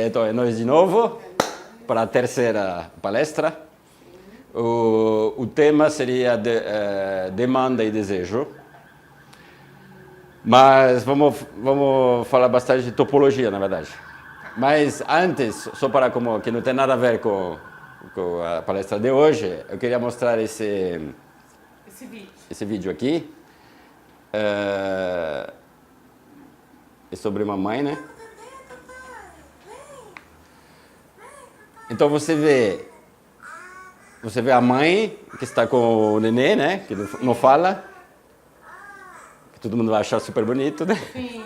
Então, é nós de novo, para a terceira palestra. O tema seria demanda e desejo. Mas vamos falar bastante de topologia, na verdade. Mas antes, só para que não tem nada a ver com a palestra de hoje, eu queria mostrar esse vídeo aqui. É sobre uma mãe, né? Então você vê a mãe que está com o nenê, né? Que não fala. Que todo mundo vai achar super bonito, né? Sim.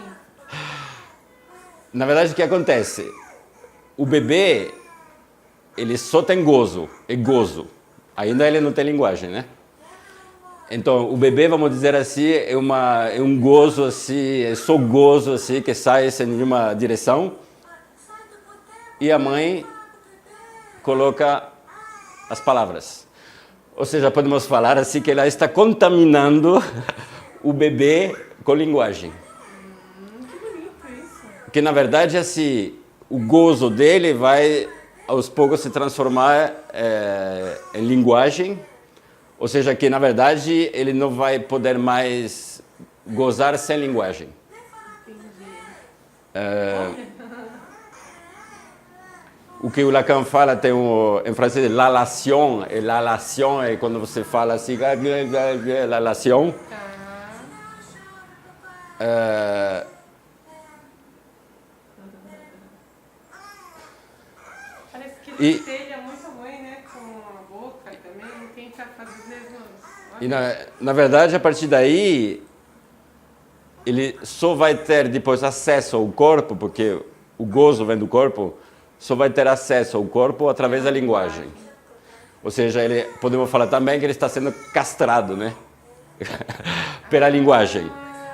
Na verdade, o que acontece? O bebê, ele só tem gozo, é gozo. Ainda ele não tem linguagem, né? Então, o bebê, vamos dizer assim, é um gozo assim, é só gozo assim, que sai sem nenhuma direção. E a mãe coloca as palavras. Ou seja, podemos falar assim que ela está contaminando o bebê com linguagem. Que bonito isso. Que na verdade assim, o gozo dele vai aos poucos se transformar em linguagem. Ou seja, que na verdade ele não vai poder mais gozar sem linguagem. O que o Lacan fala tem em francês l'allation, e l'allation é quando você fala assim, l'allation. Parece que ele espelha muito a mãe, né? Com a boca também, tenta fazer os mesmos. E na verdade, a partir daí, ele só vai ter depois acesso ao corpo, porque o gozo vem do corpo, só vai ter acesso ao corpo através da linguagem. Ou seja, podemos falar também que ele está sendo castrado, né? Pela linguagem.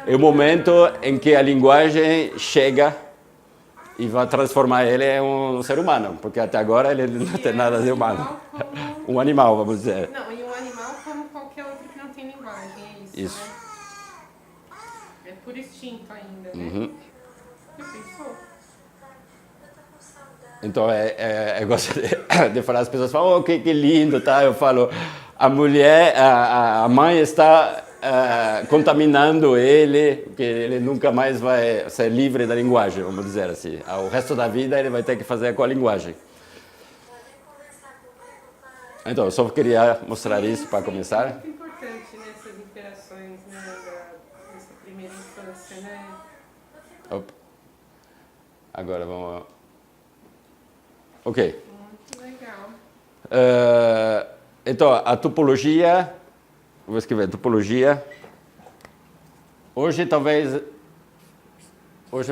É o momento em que a linguagem chega e vai transformar ele em um ser humano, porque até agora ele não tem nada de humano. Um animal, vamos dizer. Não, e um animal como qualquer outro que não tem linguagem, é isso, Isso. né? É por instinto ainda, né? Uhum. Já pensou? Então, eu gosto de falar, as pessoas falam, oh, que lindo, tá? Eu falo, a mulher, a mãe está contaminando ele, que ele nunca mais vai ser livre da linguagem, vamos dizer assim. O resto da vida ele vai ter que fazer com a linguagem. Então, eu só queria mostrar isso para começar. É muito importante nessas interações, né, dessa primeira infância, né? Opa. Agora vamos... Ok. Muito legal. Então, a topologia, vou escrever topologia. Hoje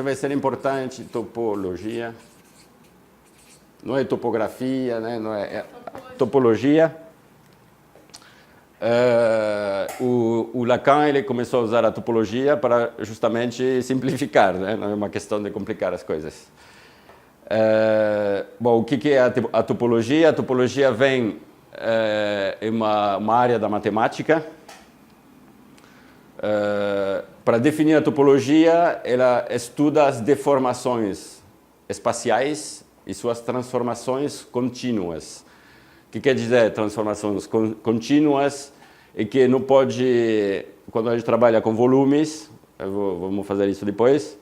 vai ser importante topologia. Não é topografia, né? Não é topologia. O Lacan ele começou a usar a topologia para justamente simplificar, né? Não é uma questão de complicar as coisas. Bom, o que é a topologia? A topologia vem em uma área da matemática. Para definir a topologia, ela estuda as deformações espaciais e suas transformações contínuas. O que quer dizer transformações contínuas? É que não pode, quando a gente trabalha com volumes, vamos fazer isso depois,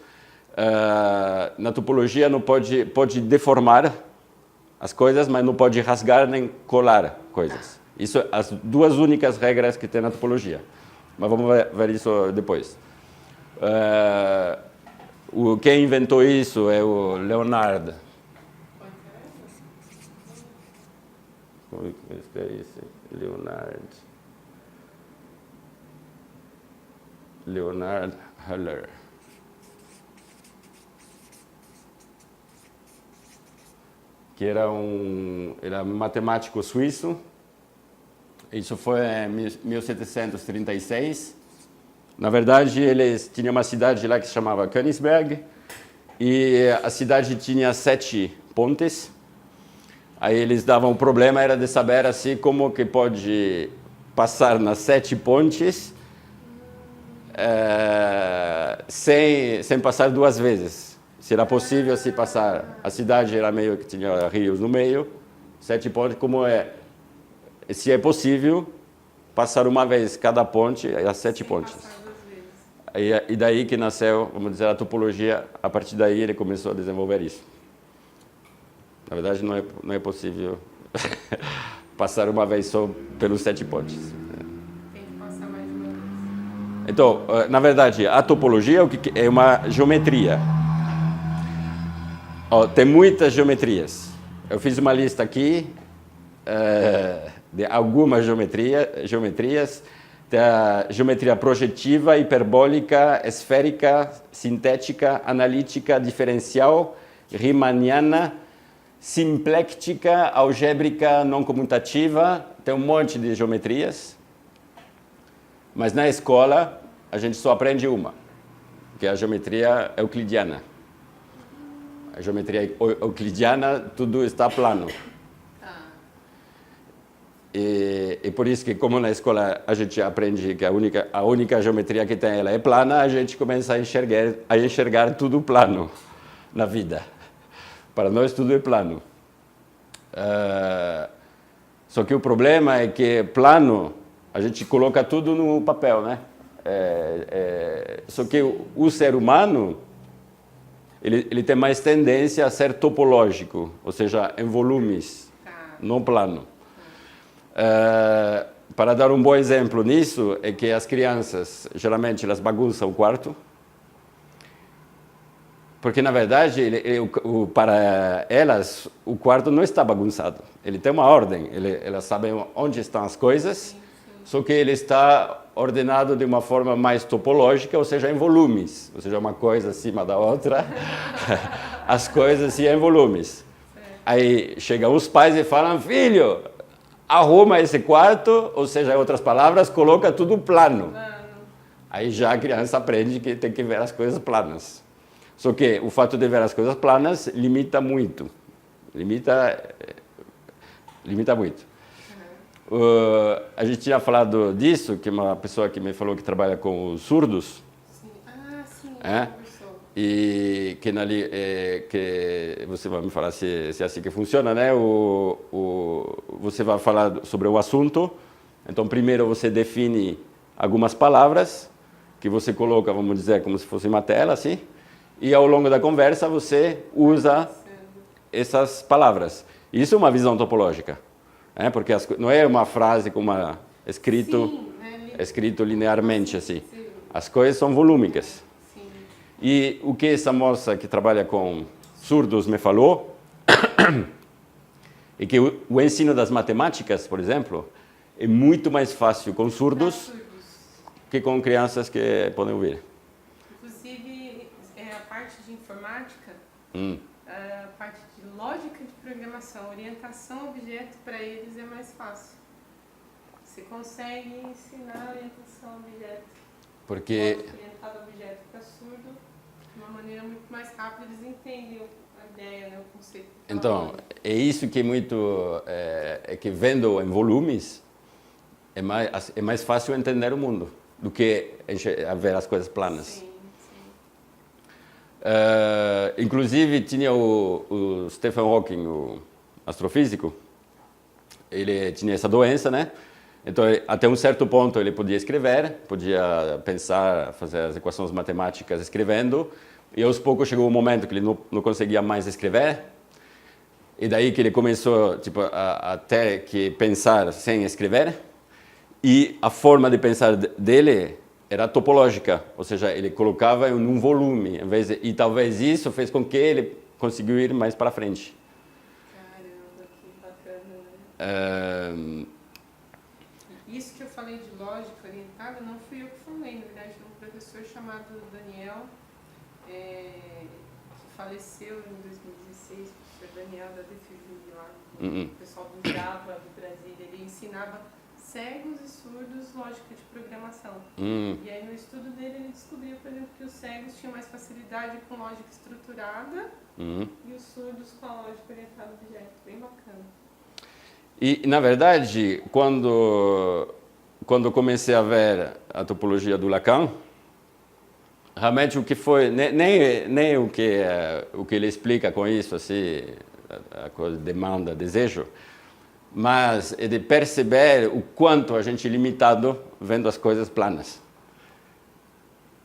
na topologia não pode deformar as coisas, mas não pode rasgar nem colar coisas. Isso são as duas únicas regras que tem na topologia. Mas vamos ver isso depois. Quem inventou isso é o Leonard. Como é isso? Leonard Haller. Que era um matemático suíço. Isso foi em 1736. Na verdade, eles tinham uma cidade lá que se chamava Königsberg, e a cidade tinha 7 pontes. Aí eles davam, o problema era de saber assim como que pode passar nas 7 pontes sem passar 2 vezes. se era possível se passar. A cidade era meio que tinha rios no meio, 7 pontes, se é possível passar uma vez cada ponte, as 7 pontes. E daí que nasceu, vamos dizer, a topologia, a partir daí ele começou a desenvolver isso. Na verdade, não é possível passar uma vez só pelos 7 pontes. Tem que passar mais de uma vez. Então, na verdade, a topologia é uma geometria. Tem muitas geometrias. Eu fiz uma lista aqui de algumas geometrias. Tem a geometria projetiva, hiperbólica, esférica, sintética, analítica, diferencial, riemanniana, simpléctica, algébrica, não comutativa. Tem um monte de geometrias. Mas na escola a gente só aprende uma, que é a geometria euclidiana. A geometria euclidiana, tudo está plano. E por isso que, como na escola a gente aprende que a única geometria que tem ela é plana, a gente começa a enxergar tudo plano na vida. Para nós tudo é plano. Só que o problema é que plano, a gente coloca tudo no papel, né? Só que o ser humano, ele tem mais tendência a ser topológico, ou seja, em volumes, não plano. Para dar um bom exemplo nisso, é que as crianças, geralmente, elas bagunçam o quarto, porque, na verdade, para elas, o quarto não está bagunçado. Ele tem uma ordem, elas sabem onde estão as coisas, só que ele está ordenado de uma forma mais topológica, ou seja, em volumes, ou seja, uma coisa acima da outra, as coisas em volumes. Aí chegam os pais e falam, filho, arruma esse quarto, ou seja, em outras palavras, coloca tudo plano. Aí já a criança aprende que tem que ver as coisas planas. Só que o fato de ver as coisas planas limita muito. Limita muito. A gente tinha falado disso, que uma pessoa que me falou que trabalha com os surdos. Sim. Ah, sim. E que você vai me falar se é assim que funciona, né? Você vai falar sobre o assunto. Então, primeiro você define algumas palavras que você coloca, vamos dizer, como se fosse uma tela, assim. E ao longo da conversa você usa essas palavras. Isso é uma visão topológica, né? Porque não é uma frase como escrito linearmente assim. As coisas são volúmicas. E o que essa moça que trabalha com surdos me falou é que o ensino das matemáticas, por exemplo, é muito mais fácil com surdos que com crianças que podem ouvir. Inclusive, a parte de informática, a parte de lógica de programação, orientação a objeto, para eles é mais fácil. Você consegue ensinar orientação a objeto. Porque Orientado a objeto para surdo, de uma maneira muito mais rápida, eles entendem a ideia, né, o conceito. Então, é isso que que vendo em volumes é mais fácil entender o mundo do que ver as coisas planas. Sim. Inclusive tinha o Stephen Hawking, o astrofísico, ele tinha essa doença, né? Então, até um certo ponto ele podia escrever, podia pensar, fazer as equações matemáticas escrevendo, e aos poucos chegou um momento que ele não conseguia mais escrever, e daí que ele começou a ter que pensar sem escrever, e a forma de pensar dele era topológica, ou seja, ele colocava em um volume, e talvez isso fez com que ele conseguiu ir mais para frente. Caramba, que bacana, né? Isso que eu falei de lógica orientada, não fui eu que falei, na verdade, foi um professor chamado Daniel, que faleceu em 2016, o professor Daniel da DFV lá, o pessoal do Java, do Brasil, ele ensinava cegos e surdos lógica de programação. E aí no estudo dele ele descobriu, por exemplo, que os cegos tinham mais facilidade com lógica estruturada e os surdos com a lógica orientada a objeto. Bem bacana. E, na verdade, quando comecei a ver a topologia do Lacan, realmente o que foi, nem o que ele explica com isso, assim, a coisa demanda, desejo, mas é de perceber o quanto a gente é limitado vendo as coisas planas.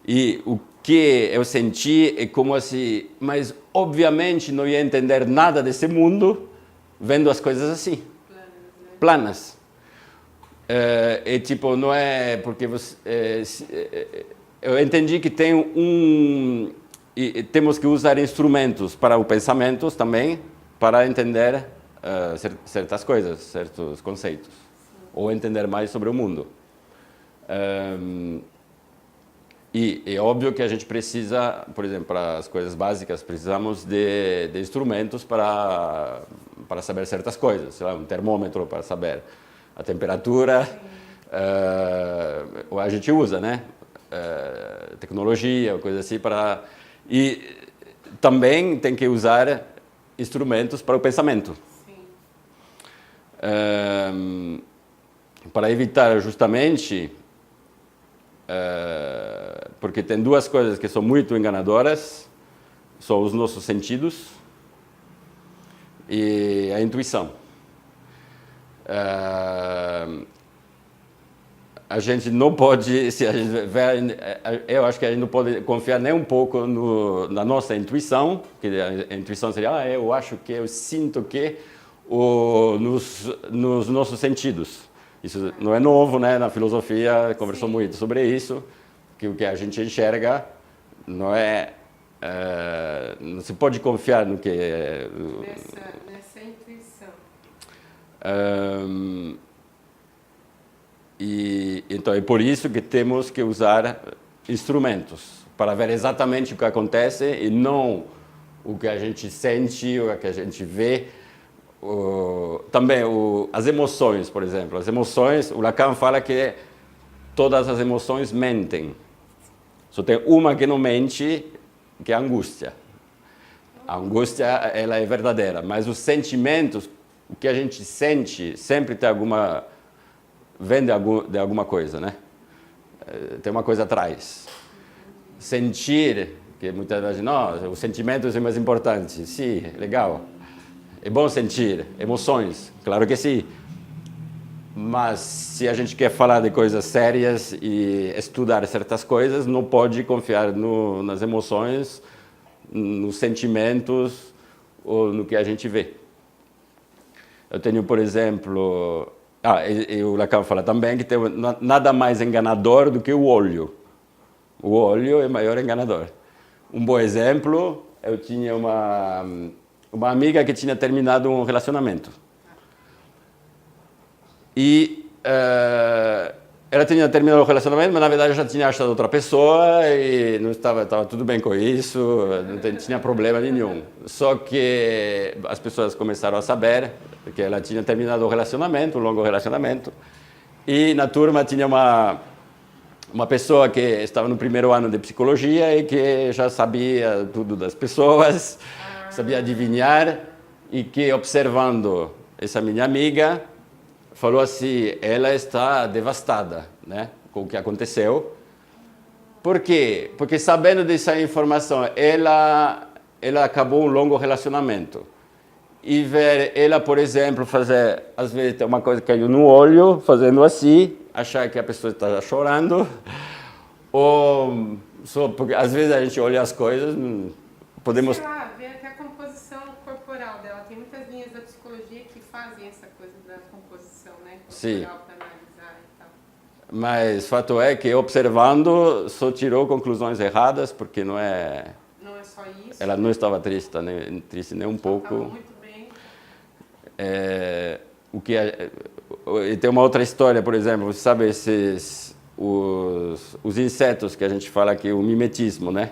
E o que eu senti é como assim, mas obviamente não ia entender nada desse mundo vendo as coisas assim, planas. E tipo, não é porque você... eu entendi que tem e temos que usar instrumentos para o pensamento também, para entender certas coisas, certos conceitos, ou entender mais sobre o mundo. E é óbvio que a gente precisa, por exemplo, para as coisas básicas, precisamos de instrumentos para saber certas coisas, sei lá, um termômetro para saber a temperatura, a gente usa, né? Tecnologia, coisa assim, para... E também tem que usar instrumentos para o pensamento. Para evitar justamente... porque tem duas coisas que são muito enganadoras, são os nossos sentidos e a intuição. A gente não pode, se a gente ver, eu acho que a gente não pode confiar nem um pouco na nossa intuição, que a intuição seria, eu acho que, eu sinto que, nos nossos sentidos. Isso não é novo, né? Na filosofia conversou muito sobre isso, que o que a gente enxerga não é... não se pode confiar no que... Nessa intuição. Então, é por isso que temos que usar instrumentos, para ver exatamente o que acontece e não o que a gente sente, o que a gente vê. Também as emoções, por exemplo. As emoções, o Lacan fala que todas as emoções mentem. Só tem uma que não mente, que é a angústia. A angústia, ela é verdadeira, mas os sentimentos, o que a gente sente, sempre tem vem de alguma coisa, né? Tem uma coisa atrás. Sentir, que muitas vezes, não, os sentimentos são mais importantes. Sim, legal. É bom sentir emoções, claro que sim. Mas se a gente quer falar de coisas sérias e estudar certas coisas, não pode confiar nas emoções, nos sentimentos ou no que a gente vê. Eu tenho, por exemplo... e o Lacan fala também que tem nada mais enganador do que o olho. O olho é o maior enganador. Um bom exemplo, eu tinha uma amiga que tinha terminado um relacionamento. E ela tinha terminado o relacionamento, mas na verdade já tinha achado outra pessoa e não estava tudo bem com isso, não tinha problema nenhum. Só que as pessoas começaram a saber que ela tinha terminado o relacionamento, um longo relacionamento, e na turma tinha uma pessoa que estava no primeiro ano de psicologia e que já sabia tudo das pessoas, sabia adivinhar, e que, observando essa minha amiga, falou assim, ela está devastada, né, com o que aconteceu. Por quê? Porque sabendo dessa informação, ela acabou um longo relacionamento. E ver ela, por exemplo, fazer, às vezes tem uma coisa que caiu no olho, fazendo assim, achar que a pessoa está chorando, ou só porque às vezes a gente olha as coisas, podemos... Sei lá, ver até a composição corporal dela. Tem muitas linhas da psicologia que fazem essa coisa da composição, né? Corporal, para analisar e tal. Mas fato é que, observando, só tirou conclusões erradas, porque não é só isso. Ela não estava triste nem um pouco. Estava muito bem. E tem uma outra história, por exemplo, você sabe os insetos que a gente fala aqui, o mimetismo, né?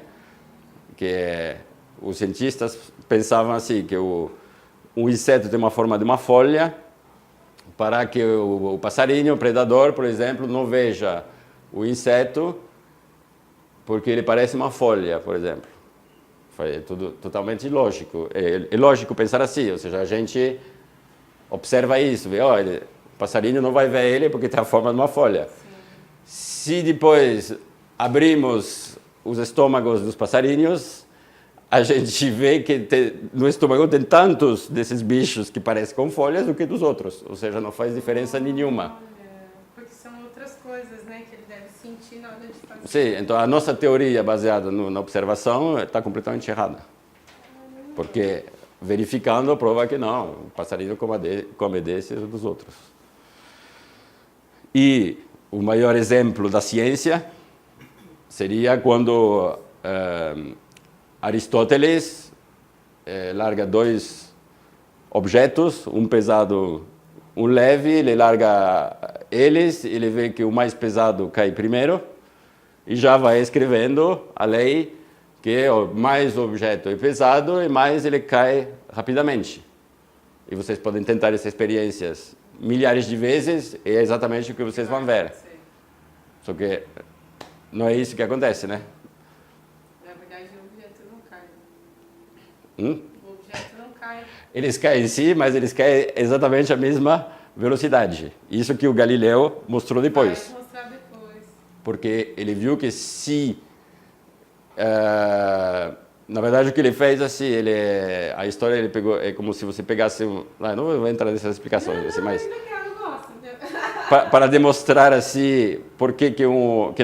Que os cientistas pensavam assim, que o inseto tem uma forma de uma folha, para que o passarinho, o predador, por exemplo, não veja o inseto, porque ele parece uma folha, por exemplo. É tudo totalmente lógico. É lógico pensar assim, ou seja, a gente observa isso, vê, olha, o passarinho não vai ver ele porque tem a forma de uma folha. Sim. Se depois abrimos os estômagos dos passarinhos, a gente vê que no estômago tem tantos desses bichos que parecem com folhas do que dos outros. Ou seja, não faz diferença nenhuma. Porque são outras coisas, né, que ele deve sentir na hora de fazer. Sim, então a nossa teoria baseada na observação está completamente errada. Porque verificando prova que não, o passarinho come desses ou dos outros. E o maior exemplo da ciência seria quando Aristóteles larga dois objetos, um pesado, um leve, ele larga eles, ele vê que o mais pesado cai primeiro e já vai escrevendo a lei que mais o objeto é pesado e mais ele cai rapidamente. E vocês podem tentar essas experiências milhares de vezes e é exatamente o que vocês vão ver. Só que não é isso que acontece, né? Na verdade, o objeto não cai. O objeto não cai. Eles caem sim, mas eles caem exatamente a mesma velocidade. Isso que o Galileu mostrou depois. Vai mostrar depois. Porque ele viu que se... na verdade, o que ele fez, assim, a história ele pegou, é como se você pegasse... não vou entrar nessas explicações, assim, mas... Para demonstrar, assim, por que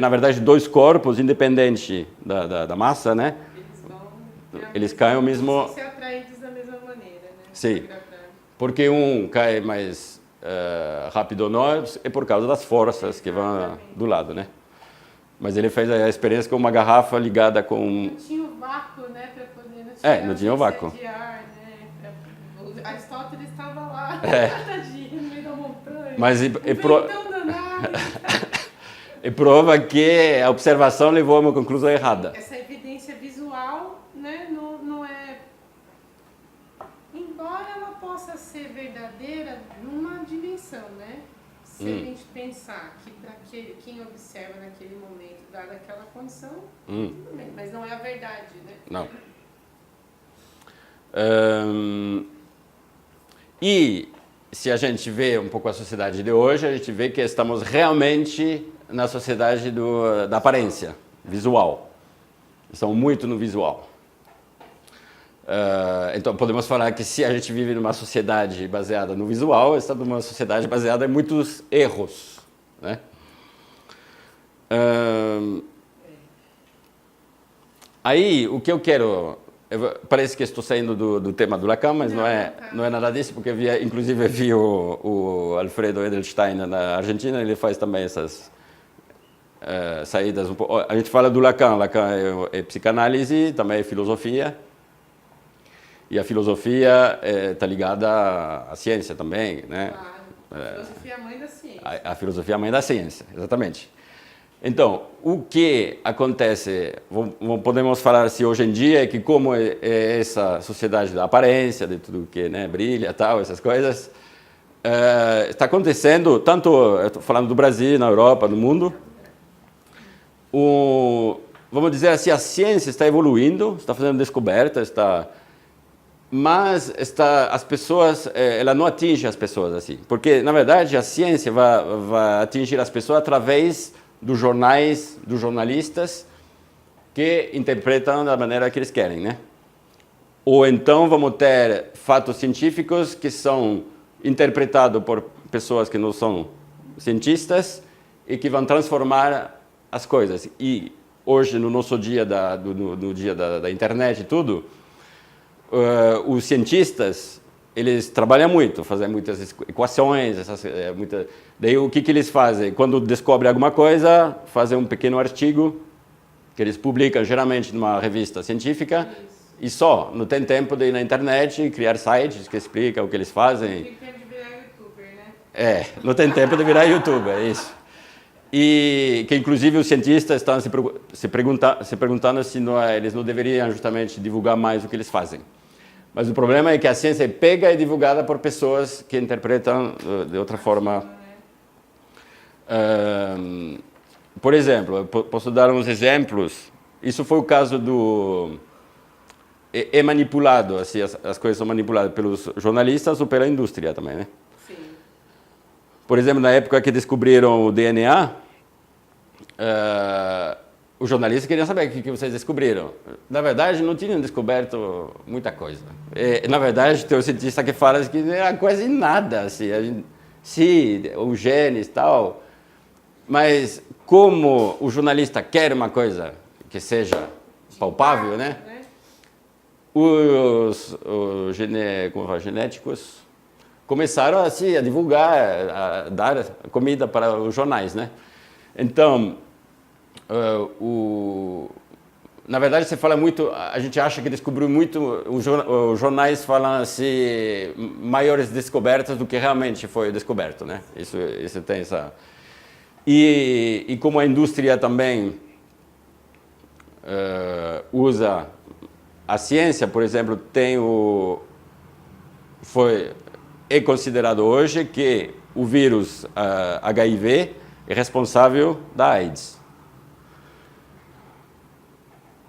na verdade, dois corpos independentes da massa, né? Eles caem o mesmo... Se atraídos da mesma maneira, né? Sim. Porque um cai mais rápido ou não é por causa das forças que vão do lado, né? Mas ele fez a experiência com uma garrafa ligada com... Não tinha o vácuo, né? Para poder... não tinha o vácuo. De ar, né? Aristóteles estava lá, tadinho, no meio da montanha. Mas e prova que a observação levou a uma conclusão errada. Essa evidência visual, né, não é... Embora ela possa ser verdadeira numa dimensão, né? Se a gente pensar que para quem observa naquele momento, dada aquela condição, tudo bem, mas não é a verdade, né? Não. E se a gente vê um pouco a sociedade de hoje, a gente vê que estamos realmente na sociedade da aparência visual. Estamos muito no visual. Então, podemos falar que se a gente vive numa sociedade baseada no visual, estamos numa sociedade baseada em muitos erros, né? Aí, o que eu quero... parece que estou saindo do tema do Lacan, mas não é nada disso, porque inclusive vi o Alfredo Edelstein na Argentina, ele faz também essas saídas. A gente fala do Lacan é psicanálise, também é filosofia, e a filosofia está ligada à ciência também, né? Claro, a filosofia é a mãe da ciência. A filosofia é a mãe da ciência, exatamente. Então, o que acontece, podemos falar assim hoje em dia, é que como é essa sociedade da aparência, de tudo que, né, brilha, tal, essas coisas, está acontecendo, tanto, eu estou falando do Brasil, na Europa, no mundo, vamos dizer assim, a ciência está evoluindo, está fazendo descobertas, mas as pessoas, ela não atinge as pessoas assim, porque, na verdade, a ciência vai atingir as pessoas através dos jornais, dos jornalistas, que interpretam da maneira que eles querem, né? Ou então vamos ter fatos científicos que são interpretados por pessoas que não são cientistas e que vão transformar as coisas. E hoje, no nosso dia, no dia da internet e tudo, os cientistas, eles trabalham muito, fazem muitas equações, daí o que eles fazem? Quando descobrem alguma coisa, fazem um pequeno artigo que eles publicam geralmente numa revista científica. Isso. E só, não tem tempo de ir na internet, criar sites que explicam o que eles fazem. Não tem tempo de virar youtuber, né? Não tem tempo de virar youtuber, é isso. E que inclusive os cientistas estão se perguntando se eles não deveriam justamente divulgar mais o que eles fazem. Mas o problema é que a ciência é pega e divulgada por pessoas que interpretam de outra forma. Por exemplo, eu posso dar uns exemplos. Isso foi o caso do... É manipulado, assim, as coisas são manipuladas pelos jornalistas ou pela indústria também, né? Sim. Por exemplo, na época que descobriram o DNA, os jornalistas queriam saber o que vocês descobriram. Na verdade, não tinham descoberto muita coisa. Na verdade, tem um cientista que fala que não era quase nada. Assim, sim, os genes e tal. Mas como o jornalista quer uma coisa que seja palpável, né? Os genéticos começaram assim, a divulgar, a dar comida para os jornais, né? Então, na verdade, você fala muito, a gente acha que descobriu muito, os jornais falam assim, maiores descobertas do que realmente foi descoberto, né? Isso tem essa... E como a indústria também usa a ciência, por exemplo, é considerado hoje que o vírus HIV é responsável da AIDS.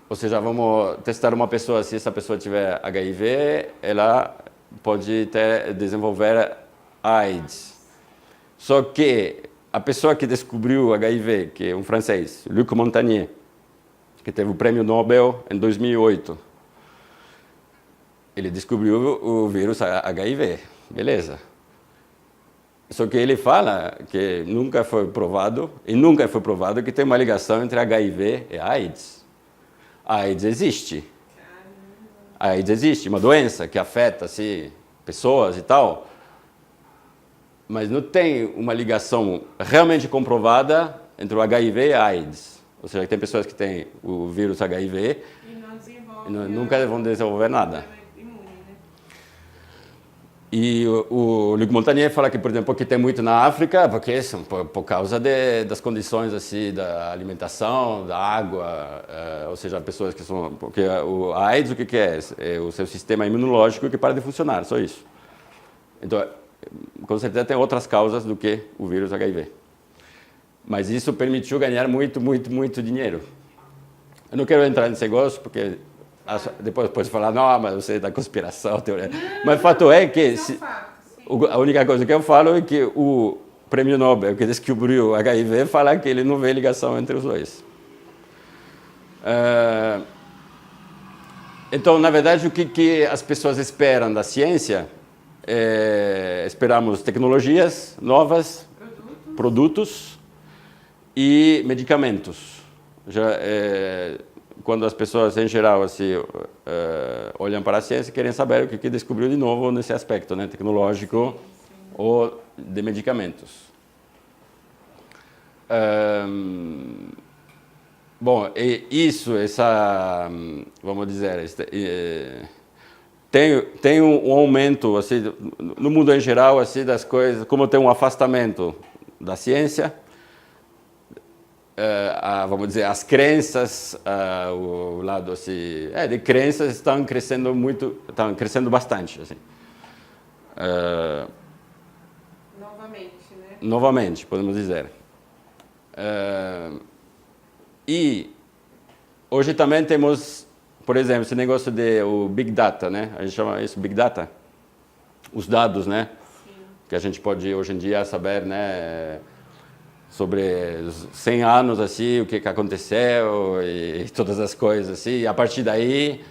Ou seja, vamos testar uma pessoa, se essa pessoa tiver HIV, ela pode desenvolver AIDS. Só que a pessoa que descobriu HIV, que é um francês, Luc Montagnier, que teve o prêmio Nobel em 2008, ele descobriu o vírus HIV, beleza. Só que ele fala que nunca foi provado que tem uma ligação entre HIV e AIDS. A AIDS existe. A AIDS existe, uma doença que afeta assim, pessoas e tal, mas não tem uma ligação realmente comprovada entre o HIV e a AIDS. Ou seja, tem pessoas que têm o vírus HIV e nunca vão desenvolver nada. E o Luc Montagnier fala que, por exemplo, que tem muito na África, porque são por causa das condições assim, da alimentação, da água, ou seja, pessoas que são... Porque a AIDS o que é? É o seu sistema imunológico que para de funcionar, só isso. Então, com certeza tem outras causas do que o vírus HIV. Mas isso permitiu ganhar muito, muito, muito dinheiro. Eu não quero entrar nesse negócio, porque... Depois pode falar, não, mas você é da conspiração, teoria. Mas o fato é que a única coisa que eu falo é que o prêmio Nobel que descobriu o HIV fala que ele não vê ligação entre os dois. Então, na verdade, o que as pessoas esperam da ciência? Esperamos tecnologias novas, produtos e medicamentos. Quando as pessoas, em geral, assim, olham para a ciência, querem saber o que descobriu de novo nesse aspecto, né, tecnológico ou de medicamentos. Bom, vamos dizer, tem um aumento, assim, no mundo em geral, assim, das coisas, como tem um afastamento da ciência, vamos dizer, as crenças, o lado assim, de crenças estão crescendo bastante, assim. Novamente, podemos dizer. E hoje também temos, por exemplo, esse negócio o Big Data, né? A gente chama isso Big Data, os dados, né? Sim. Que a gente pode hoje em dia saber, né? Sobre 100 anos, assim, o que aconteceu e todas as coisas, assim. E a partir daí,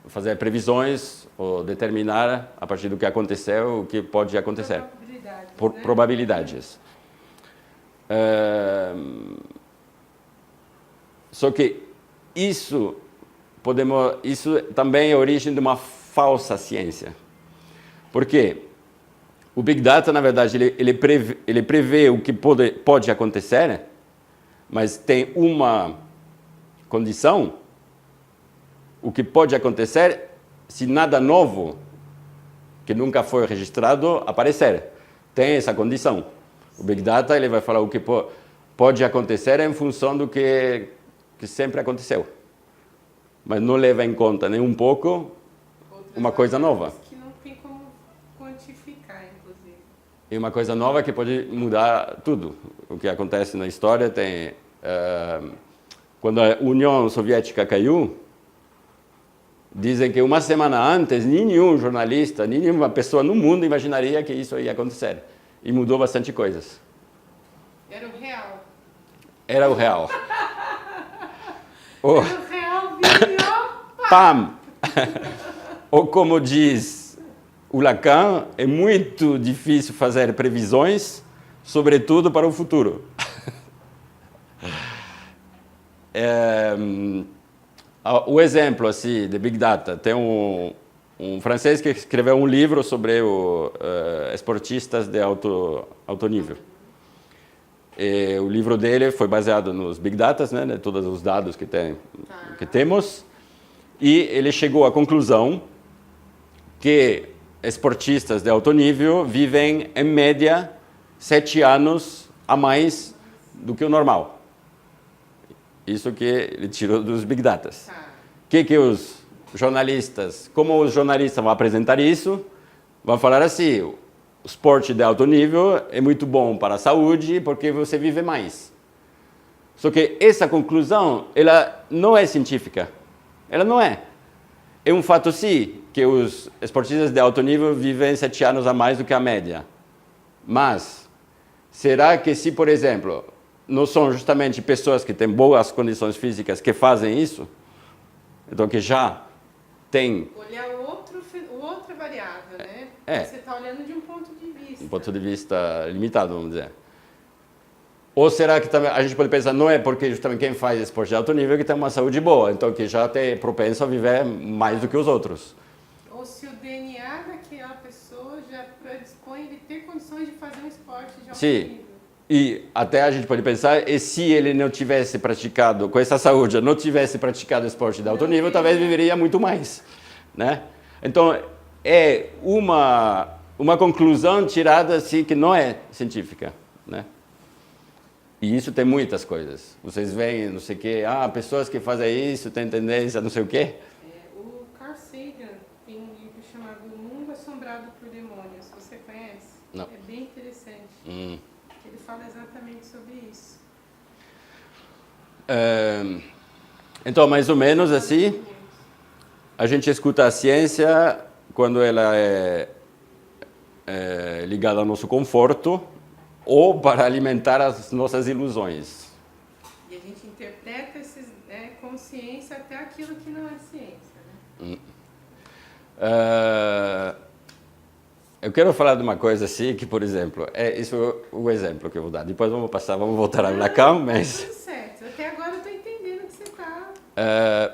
fazer previsões ou determinar, a partir do que aconteceu, o que pode acontecer. Probabilidades. Só que isso também é a origem de uma falsa ciência. Por quê? O Big Data, na verdade, ele prevê o que pode acontecer, mas tem uma condição: o que pode acontecer se nada novo, que nunca foi registrado, aparecer. Tem essa condição. O Big Data ele vai falar o que pode acontecer em função do que sempre aconteceu. Mas não leva em conta nem um pouco uma coisa nova. E uma coisa nova que pode mudar tudo. O que acontece na história tem... quando a União Soviética caiu, dizem que uma semana antes, nenhum jornalista, nenhuma pessoa no mundo imaginaria que isso ia acontecer. E mudou bastante coisas. Era o real. Era o real. O real virou... Pam! Ou como diz o Lacan, é muito difícil fazer previsões, sobretudo para o futuro. O exemplo assim, de Big Data, tem um francês que escreveu um livro sobre esportistas de alto nível. E o livro dele foi baseado nos Big Data, né, todos os dados que temos, e ele chegou à conclusão que esportistas de alto nível vivem, em média, 7 anos a mais do que o normal. Isso que ele tirou dos Big Data. Que os jornalistas, como os jornalistas vão apresentar isso, vão falar assim, o esporte de alto nível é muito bom para a saúde porque você vive mais. Só que essa conclusão, ela não é científica. Ela não é. É um fato, sim, que os esportistas de alto nível vivem 7 anos a mais do que a média. Mas, será que se, por exemplo, não são justamente pessoas que têm boas condições físicas que fazem isso? Então, que já tem... Olhar outra variável, né? Você está olhando de um ponto de vista. Um ponto de vista limitado, vamos dizer. Ou será que também a gente pode pensar, não é porque justamente quem faz esporte de alto nível que tem uma saúde boa, então que já é propenso a viver mais do que os outros. Ou se o DNA daquela pessoa já predispõe ele ter condições de fazer um esporte de alto nível. E até a gente pode pensar, e se ele não tivesse praticado, com essa saúde, não tivesse praticado esporte de alto nível, talvez viveria muito mais, né? Então, é uma conclusão tirada assim que não é científica, né? E isso tem muitas coisas. Vocês veem, não sei o quê, pessoas que fazem isso têm tendência a não sei o quê. O Carl Sagan tem um livro chamado O Mundo Assombrado por Demônios. Você conhece? Não. É bem interessante. Ele fala exatamente sobre isso. Então, mais ou menos assim, a gente escuta a ciência quando ela é ligada ao nosso conforto ou para alimentar as nossas ilusões. E a gente interpreta como ciência até aquilo que não é ciência, né? Eu quero falar de uma coisa assim, que, por exemplo, isso é o exemplo que eu vou dar. Depois vamos voltar ao Lacan, mas... Tudo certo. Até agora eu estou entendendo que você está...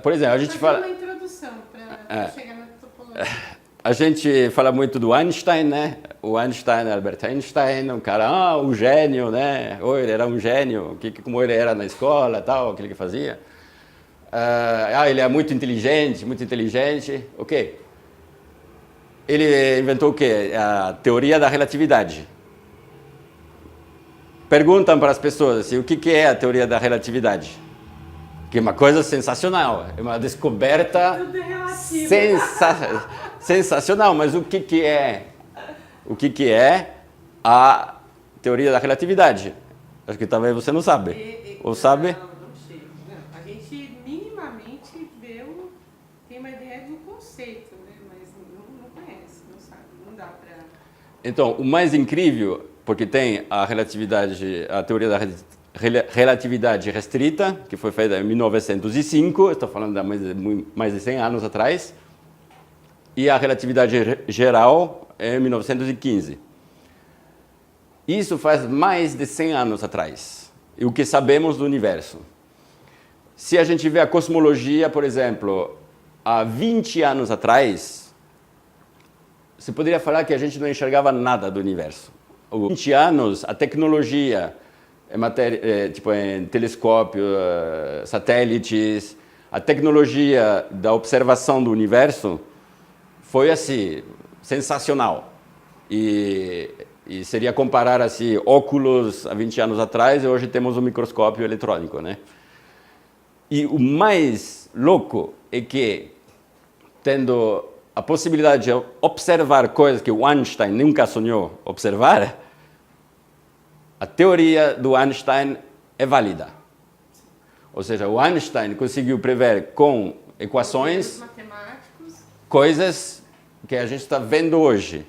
por exemplo, a gente fala... uma introdução para chegar na topologia. A gente fala muito do Einstein, né? O Einstein, Albert Einstein, um cara, um gênio, né? Ele era um gênio, como ele era na escola, tal, aquilo que fazia. Ele é muito inteligente, ok. Ele inventou o quê? A teoria da relatividade. Perguntam para as pessoas assim, o que é a teoria da relatividade? Que é uma coisa sensacional, é uma descoberta sensacional, mas o que é a teoria da relatividade? Acho que talvez você não sabe. Ou sabe? Não sei. A gente minimamente tem uma ideia do conceito, né? Mas não conhece, não sabe, não dá para... Então, o mais incrível, porque tem a teoria da relatividade restrita, que foi feita em 1905, estou falando de mais de 100 anos atrás, e a relatividade geral em 1915. Isso faz mais de 100 anos atrás. E o que sabemos do universo? Se a gente vê a cosmologia, por exemplo, há 20 anos atrás, você poderia falar que a gente não enxergava nada do universo. Há 20 anos, a tecnologia em telescópio, satélites, a tecnologia da observação do universo foi assim, sensacional. E seria comparar assim, óculos há 20 anos atrás e hoje temos um microscópio eletrônico, né? E o mais louco é que, tendo a possibilidade de observar coisas que o Einstein nunca sonhou observar, a teoria do Einstein é válida. Ou seja, o Einstein conseguiu prever com equações matemáticos, coisas que a gente está vendo hoje.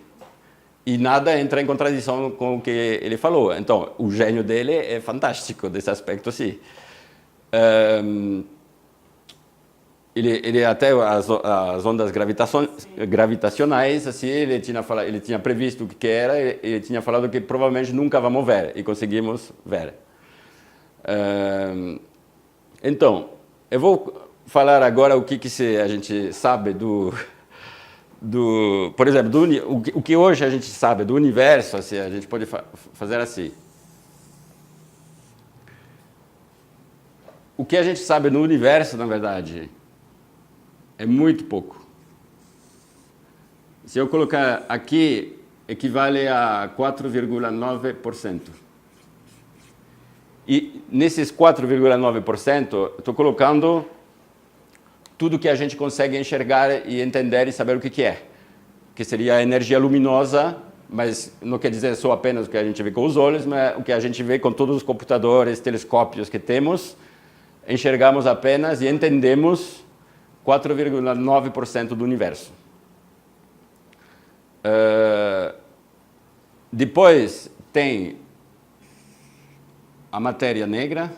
E nada entra em contradição com o que ele falou. Então, o gênio dele é fantástico desse aspecto, sim. Ele até as ondas gravitacionais, assim, ele tinha previsto o que era, ele tinha falado que provavelmente nunca vamos ver, e conseguimos ver. Então, eu vou falar agora o que a gente sabe por exemplo, o que hoje a gente sabe do universo, assim, a gente pode fazer assim. O que a gente sabe no universo, na verdade, é muito pouco. Se eu colocar aqui, equivale a 4,9%. E nesses 4,9%, estou colocando tudo que a gente consegue enxergar e entender e saber o que é. Que seria a energia luminosa, mas não quer dizer só apenas o que a gente vê com os olhos, mas o que a gente vê com todos os computadores, telescópios que temos, enxergamos apenas e entendemos 4,9% do universo. Depois tem a matéria negra.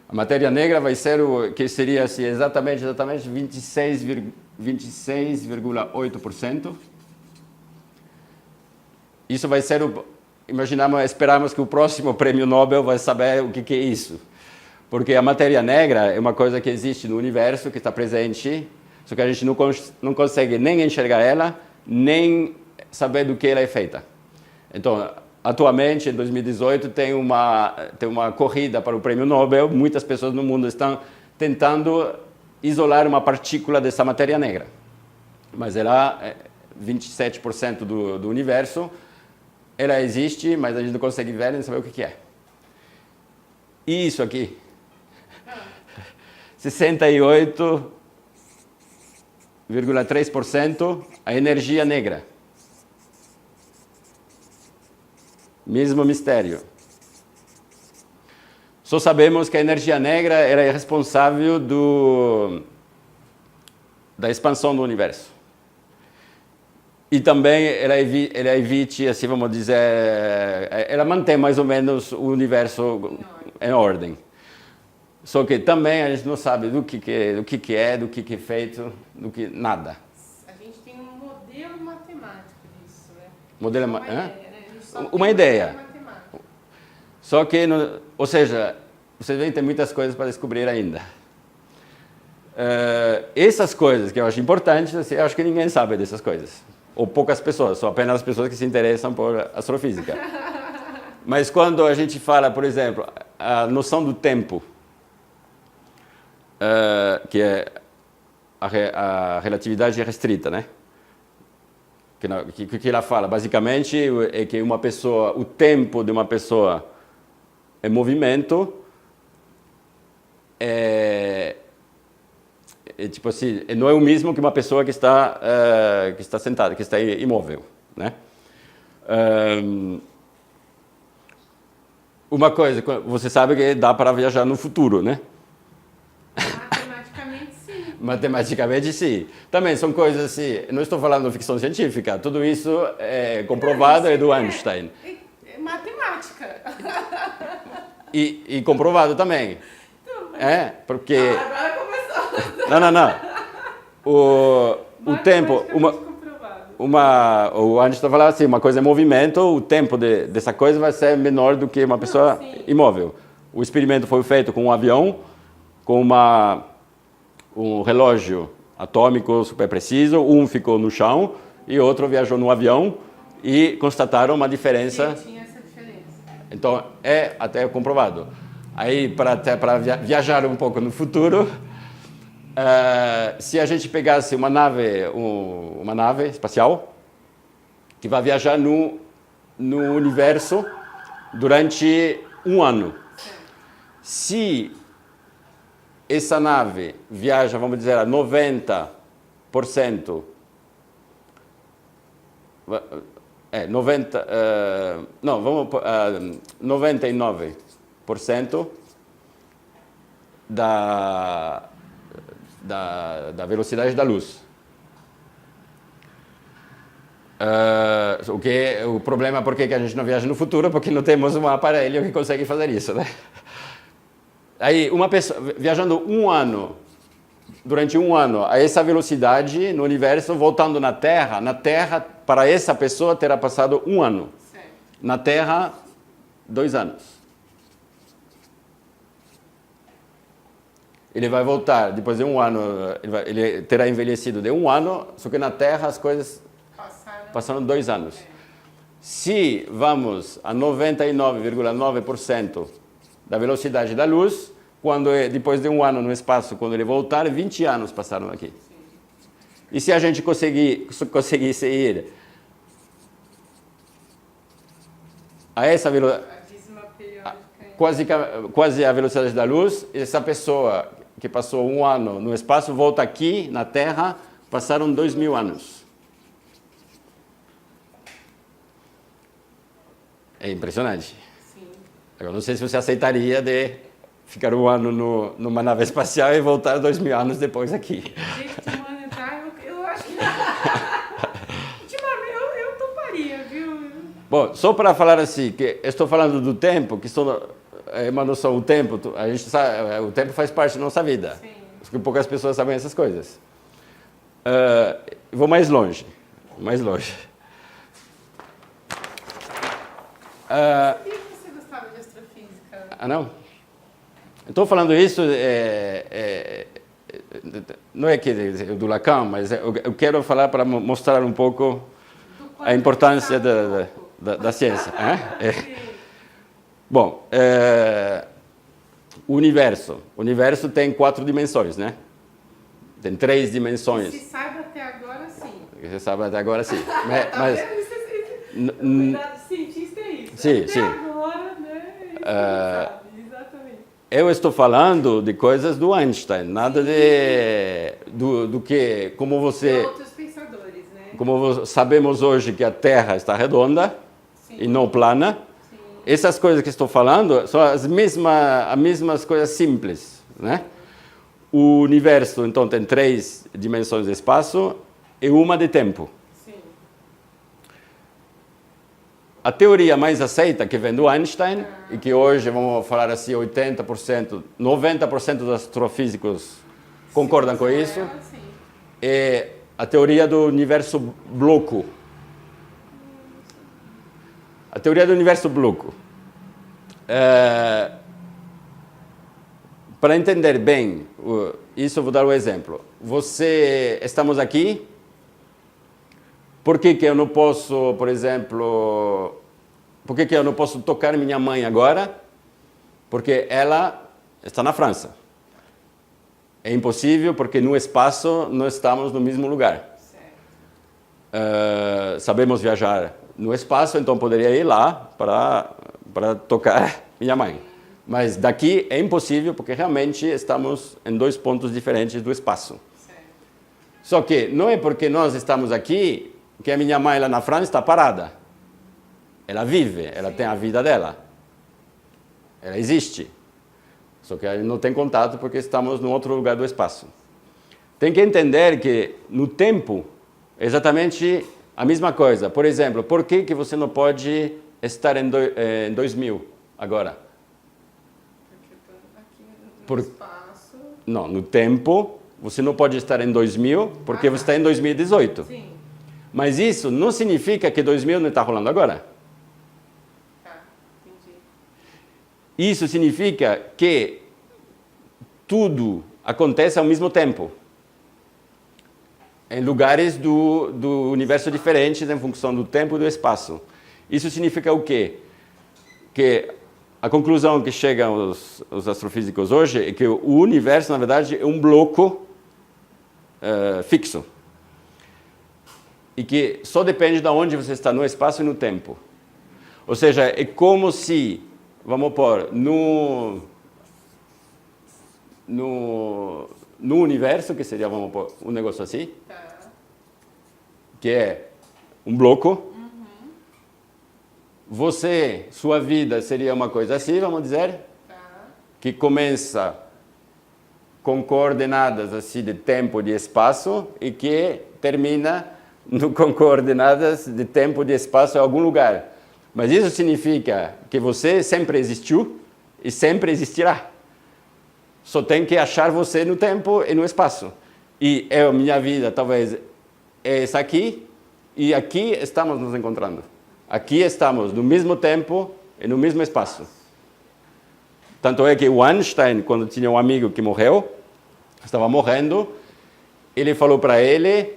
A matéria negra vai ser o que seria assim, exatamente 26,8%. Isso vai ser esperamos que o próximo prêmio Nobel vai saber o que é isso. Porque a matéria negra é uma coisa que existe no universo, que está presente, só que a gente não consegue nem enxergar ela, nem saber do que ela é feita. Então, atualmente, em 2018, tem uma corrida para o prêmio Nobel. Muitas pessoas no mundo estão tentando isolar uma partícula dessa matéria negra. Mas ela é 27% do universo. Ela existe, mas a gente não consegue ver nem saber o que é. E isso aqui, 68,3% a energia negra. Mesmo mistério. Só sabemos que a energia negra era responsável da expansão do universo. E também ela evite, assim vamos dizer, ela mantém mais ou menos o universo em ordem. Só que também a gente não sabe do que é feito, nada. A gente tem um modelo matemático disso, né? Uma ideia. Só que, ou seja, você vê que tem muitas coisas para descobrir ainda. Essas coisas que eu acho importantes, assim, eu acho que ninguém sabe dessas coisas. Ou poucas pessoas, só apenas as pessoas que se interessam por astrofísica. Mas quando a gente fala, por exemplo, a noção do tempo, que é a relatividade restrita, né? Que ela fala, basicamente, é que o tempo de uma pessoa em movimento tipo assim, não é o mesmo que uma pessoa que está sentada, que está imóvel, né? Uma coisa, você sabe que dá para viajar no futuro, né? Matematicamente, sim. Matematicamente, sim. Também são coisas assim, não estou falando de ficção científica, tudo isso é comprovado, é do Einstein. É matemática. E comprovado também. Porque... Agora começou. Não. O tempo... O Einstein falava assim, uma coisa é movimento, o tempo dessa coisa vai ser menor do que uma pessoa imóvel. O experimento foi feito com um avião, com um relógio atômico super preciso, um ficou no chão e outro viajou no avião e constataram uma diferença. Tinha essa diferença. Então, é até comprovado. Aí, para viajar um pouco no futuro, se a gente pegasse uma nave espacial que vai viajar no universo durante um ano. Se essa nave viaja, vamos dizer, a 90%, 99% da velocidade da luz. O problema é porque a gente não viaja no futuro, porque não temos um aparelho que consegue fazer isso, né? Aí, uma pessoa viajando durante um ano, a essa velocidade no universo, voltando na Terra, para essa pessoa, terá passado um ano. Certo. Na Terra, 2 anos. Ele vai voltar, depois de um ano, ele terá envelhecido de um ano, só que na Terra as coisas passaram 2 anos. Se vamos a 99,9% da velocidade da luz, depois de um ano no espaço, quando ele voltar, 20 anos passaram aqui. E se a gente conseguisse ir a essa velocidade, quase a velocidade da luz, essa pessoa que passou um ano no espaço volta aqui na Terra, passaram 2.000 anos. É impressionante. Sim. Eu não sei se você aceitaria de ficar um ano numa nave espacial e voltar 2.000 anos depois aqui. Gente, eu acho que... eu toparia, viu? Bom, só para falar assim, que estou falando do tempo, que é uma noção, o tempo, a gente sabe, o tempo faz parte da nossa vida. Sim. Porque poucas pessoas sabem essas coisas. Vou mais longe. Sabia que você gostava de astrofísica? Não? Estou falando isso, não é que do Lacan, mas eu quero falar para mostrar um pouco a importância da ciência. Bom, o universo tem 4 dimensões, né? Tem 3 dimensões. Se sabe até agora, sim. Você sabe até agora, sim. Mas cuidado, cientista é isso. Sim. Agora, né? Sabe, exatamente. Eu estou falando de coisas do Einstein, nada do que, como você... De outros pensadores, né? Como sabemos hoje que a Terra está redonda, sim, e não plana, sim, essas coisas que estou falando são as mesmas coisas simples, né? O universo, então, tem 3 dimensões de espaço e uma de tempo. A teoria mais aceita, que vem do Einstein, e que hoje, vamos falar assim, 80%, 90% dos astrofísicos concordam com isso, é a teoria do universo bloco. A teoria do universo bloco. Para entender bem isso, eu vou dar um exemplo. Estamos aqui. Por que eu não posso, por exemplo, eu não posso tocar minha mãe agora? Porque ela está na França. É impossível porque no espaço não estamos no mesmo lugar. Sabemos viajar no espaço, então poderia ir lá para tocar minha mãe. Mas daqui é impossível porque realmente estamos em 2 pontos diferentes do espaço. Só que não é porque nós estamos aqui que a minha mãe lá na França está parada. Ela vive, ela tem a vida dela. Ela existe. Só que a gente não tem contato porque estamos em outro lugar do espaço. Tem que entender que no tempo é exatamente a mesma coisa. Por exemplo, por que você não pode estar em 2000 agora? Porque aqui no espaço... Não, no tempo você não pode estar em 2000 porque você está em 2018. Sim. Mas isso não significa que 2000 não está rolando agora. Entendi. Isso significa que tudo acontece ao mesmo tempo. Em lugares do universo diferentes em função do tempo e do espaço. Isso significa o quê? Que a conclusão que chegam os astrofísicos hoje é que o universo, na verdade, é um bloco fixo. E que só depende de onde você está no espaço e no tempo. Ou seja, é como se, vamos pôr, no universo, que seria, vamos pôr, um negócio assim, que é um bloco, sua vida seria uma coisa assim, vamos dizer, que começa com coordenadas assim de tempo e de espaço e que termina com coordenadas de tempo e de espaço em algum lugar. Mas isso significa que você sempre existiu e sempre existirá. Só tem que achar você no tempo e no espaço. E a minha vida talvez é essa aqui, e aqui estamos nos encontrando. Aqui estamos no mesmo tempo e no mesmo espaço. Tanto é que o Einstein, quando tinha um amigo que morreu, estava morrendo, ele falou para ele,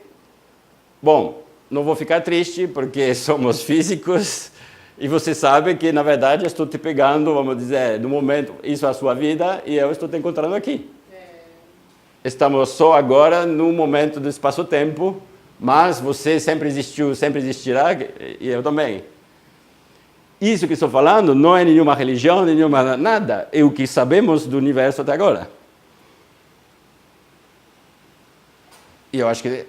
bom, não vou ficar triste porque somos físicos e você sabe que, na verdade, eu estou te pegando, vamos dizer, no momento, isso é a sua vida e eu estou te encontrando aqui. Estamos só agora no momento do espaço-tempo, mas você sempre existiu, sempre existirá e eu também. Isso que estou falando não é nenhuma religião, nenhuma nada, é o que sabemos do universo até agora. E eu acho que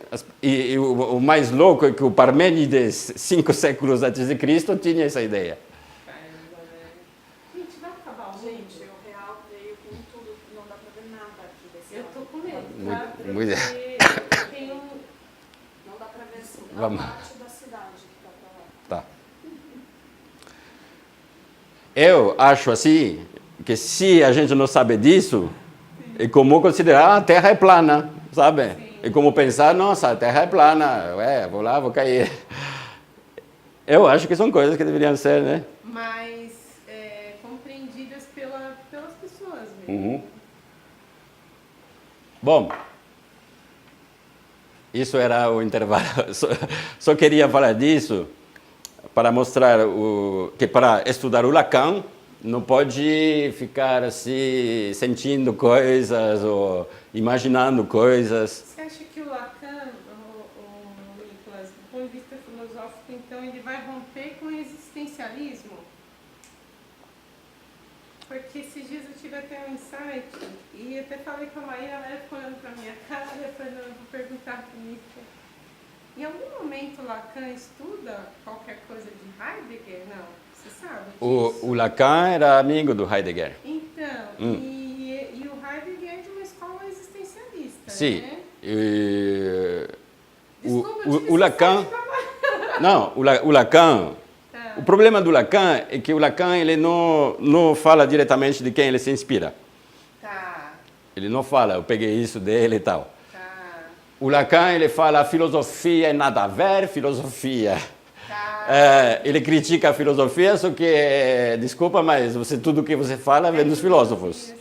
o mais louco é que o Parmênides, 5 séculos antes de Cristo, tinha essa ideia. Gente, vai acabar o Gente, o real veio com tudo, não dá pra ver nada aqui desse Eu lado. tô com medo, Muito- tá? Porque muito- eu tenho Não dá pra ver assim, a Vamos. parte da cidade que tá pra lá. Tá. Eu acho assim, que se a gente não sabe disso, é como considerar a Terra é plana, sabe? Sim. É como pensar, nossa, a Terra é plana, vou lá, vou cair. Eu acho que são coisas que deveriam ser, né? mais compreendidas pelas pessoas mesmo. Uhum. Bom, isso era o intervalo. Só queria falar disso para mostrar que para estudar o Lacan não pode ficar assim sentindo coisas ou imaginando coisas. Você acha que o Lacan, o Nicolas, do ponto de vista filosófico, então, ele vai romper com o existencialismo? Porque esses dias eu tive até um insight e até falei com a Maíra, ela ficou olhando para minha cara, eu falei, não, eu vou perguntar para o Nicolas. Em algum momento Lacan estuda qualquer coisa de Heidegger? Não, você sabe disso? O Lacan era amigo do Heidegger. Então, e o Heidegger é de uma escola existencialista, Sim. né? O Desculpa, Lacan, não, o Lacan, Tá. o problema do Lacan é que o Lacan ele não fala diretamente de quem ele se inspira. Tá, Ele não fala, eu peguei isso dele e tal. tá, O Lacan ele fala filosofia é nada a ver, filosofia. tá. Ele critica a filosofia, só que, desculpa, mas tudo que você fala vem dos filósofos. Assim,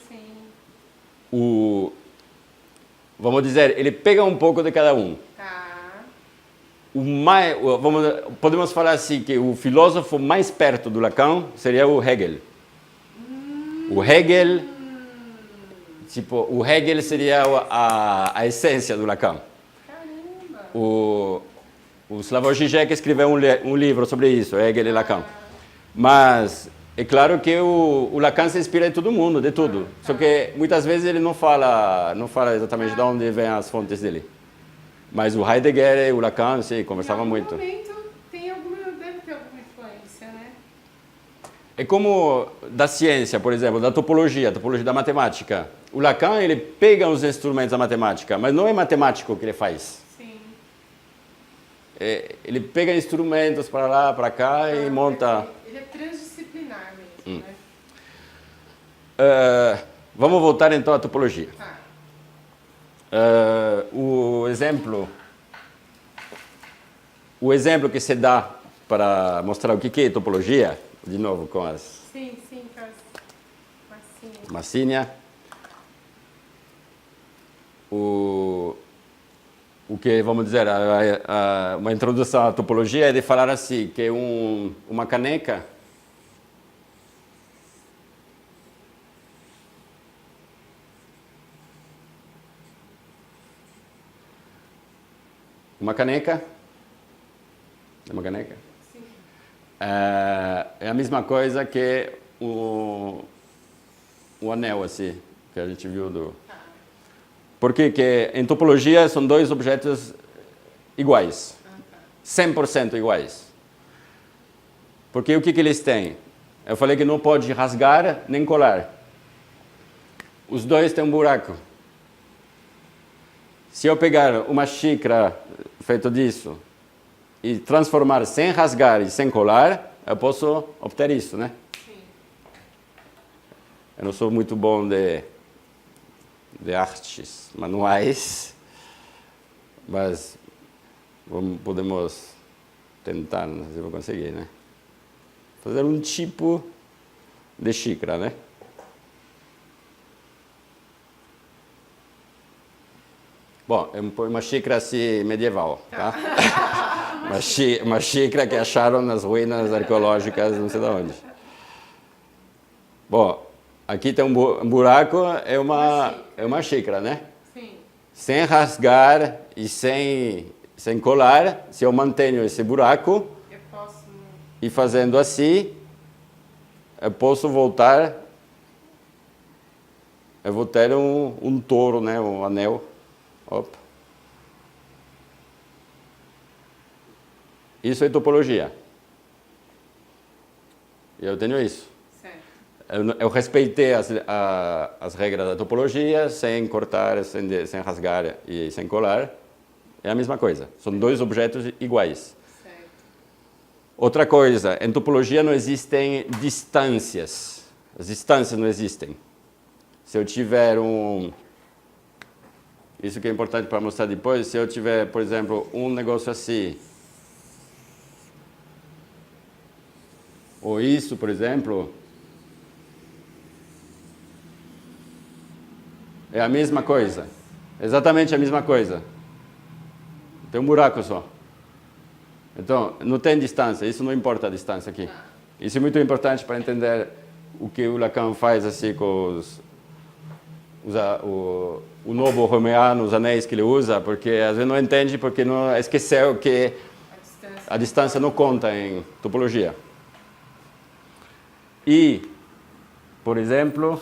Vamos dizer, ele pega um pouco de cada um. tá. Podemos falar assim que o filósofo mais perto do Lacan seria o Hegel. O Hegel, o Hegel seria a essência do Lacan. Caramba. O Slavoj Žižek escreveu um livro sobre isso, Hegel e Lacan. Mas é claro que o Lacan se inspira em todo mundo, de tudo. Só que muitas vezes ele não fala exatamente de onde vêm as fontes dele. Mas o Heidegger e o Lacan, sim, conversavam muito. Em algum momento deve ter alguma influência, né? É como da ciência, por exemplo, da topologia da matemática. O Lacan, ele pega os instrumentos da matemática, mas não é matemático que ele faz. Sim. Ele pega instrumentos para lá, para cá e monta... Ele é transdisciplinar mesmo, né? Vamos voltar então à topologia. Tá. O exemplo que se dá para mostrar o que é topologia, de novo com as Sim, com as massinhas. massinha, o que vamos dizer, uma introdução à topologia é de falar assim, que uma caneca é uma caneca Sim. é a mesma coisa que o anel assim que a gente viu do porque que em topologia são dois objetos iguais, 100% iguais. Porque o que eles têm? Eu falei que não pode rasgar nem colar. Os dois têm um buraco. Se eu pegar uma xícara feita disso e transformar sem rasgar e sem colar, eu posso obter isso, né? Sim. Eu não sou muito bom de artes manuais, mas podemos tentar, não sei se vou conseguir, né? Fazer um tipo de xícara, né? Bom, é uma xícara assim medieval, tá? Uma xícara que acharam nas ruínas arqueológicas, não sei de onde. Bom, aqui tem um buraco, é uma xícara, né? Sim. Sem rasgar e sem colar, se eu mantenho esse buraco Eu posso... e fazendo assim, eu posso voltar, eu vou ter um touro, né? Um anel. Opa. Isso é topologia. E eu tenho isso. Certo. Eu respeitei as regras da topologia sem cortar, sem rasgar e sem colar. É a mesma coisa. São dois objetos iguais. Certo. Outra coisa, em topologia não existem distâncias. As distâncias não existem. Se eu tiver isso que é importante para mostrar depois, se eu tiver, por exemplo, um negócio assim, ou isso, por exemplo, é a mesma coisa. Exatamente a mesma coisa. Tem um buraco só. Então, não tem distância, isso não importa a distância aqui. Isso é muito importante para entender o que o Lacan faz assim com o novo romeano, os anéis que ele usa, porque às vezes não entende porque não esqueceu que a distância não conta em topologia. E, por exemplo,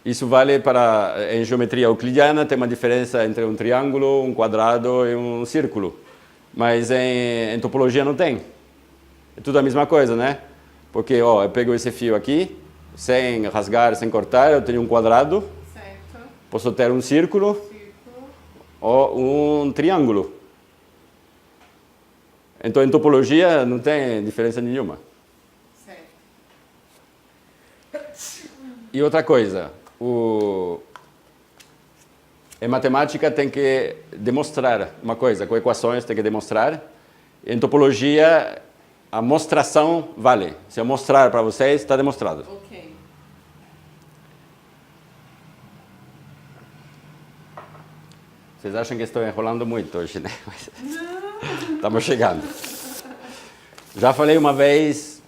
isso vale para, em geometria euclidiana, tem uma diferença entre um triângulo, um quadrado e um círculo. Mas em topologia não tem. É tudo a mesma coisa, né? Porque, eu pego esse fio aqui, sem rasgar, sem cortar, eu tenho um quadrado. Certo. Posso ter um círculo ou um triângulo. Então, em topologia, não tem diferença nenhuma. Certo. E outra coisa, em matemática tem que demonstrar uma coisa, com equações tem que demonstrar. Em topologia, a mostração vale. Se eu mostrar para vocês, está demonstrado. Ok. Vocês acham que estou enrolando muito hoje, né? Não. Estamos chegando. Já falei uma vez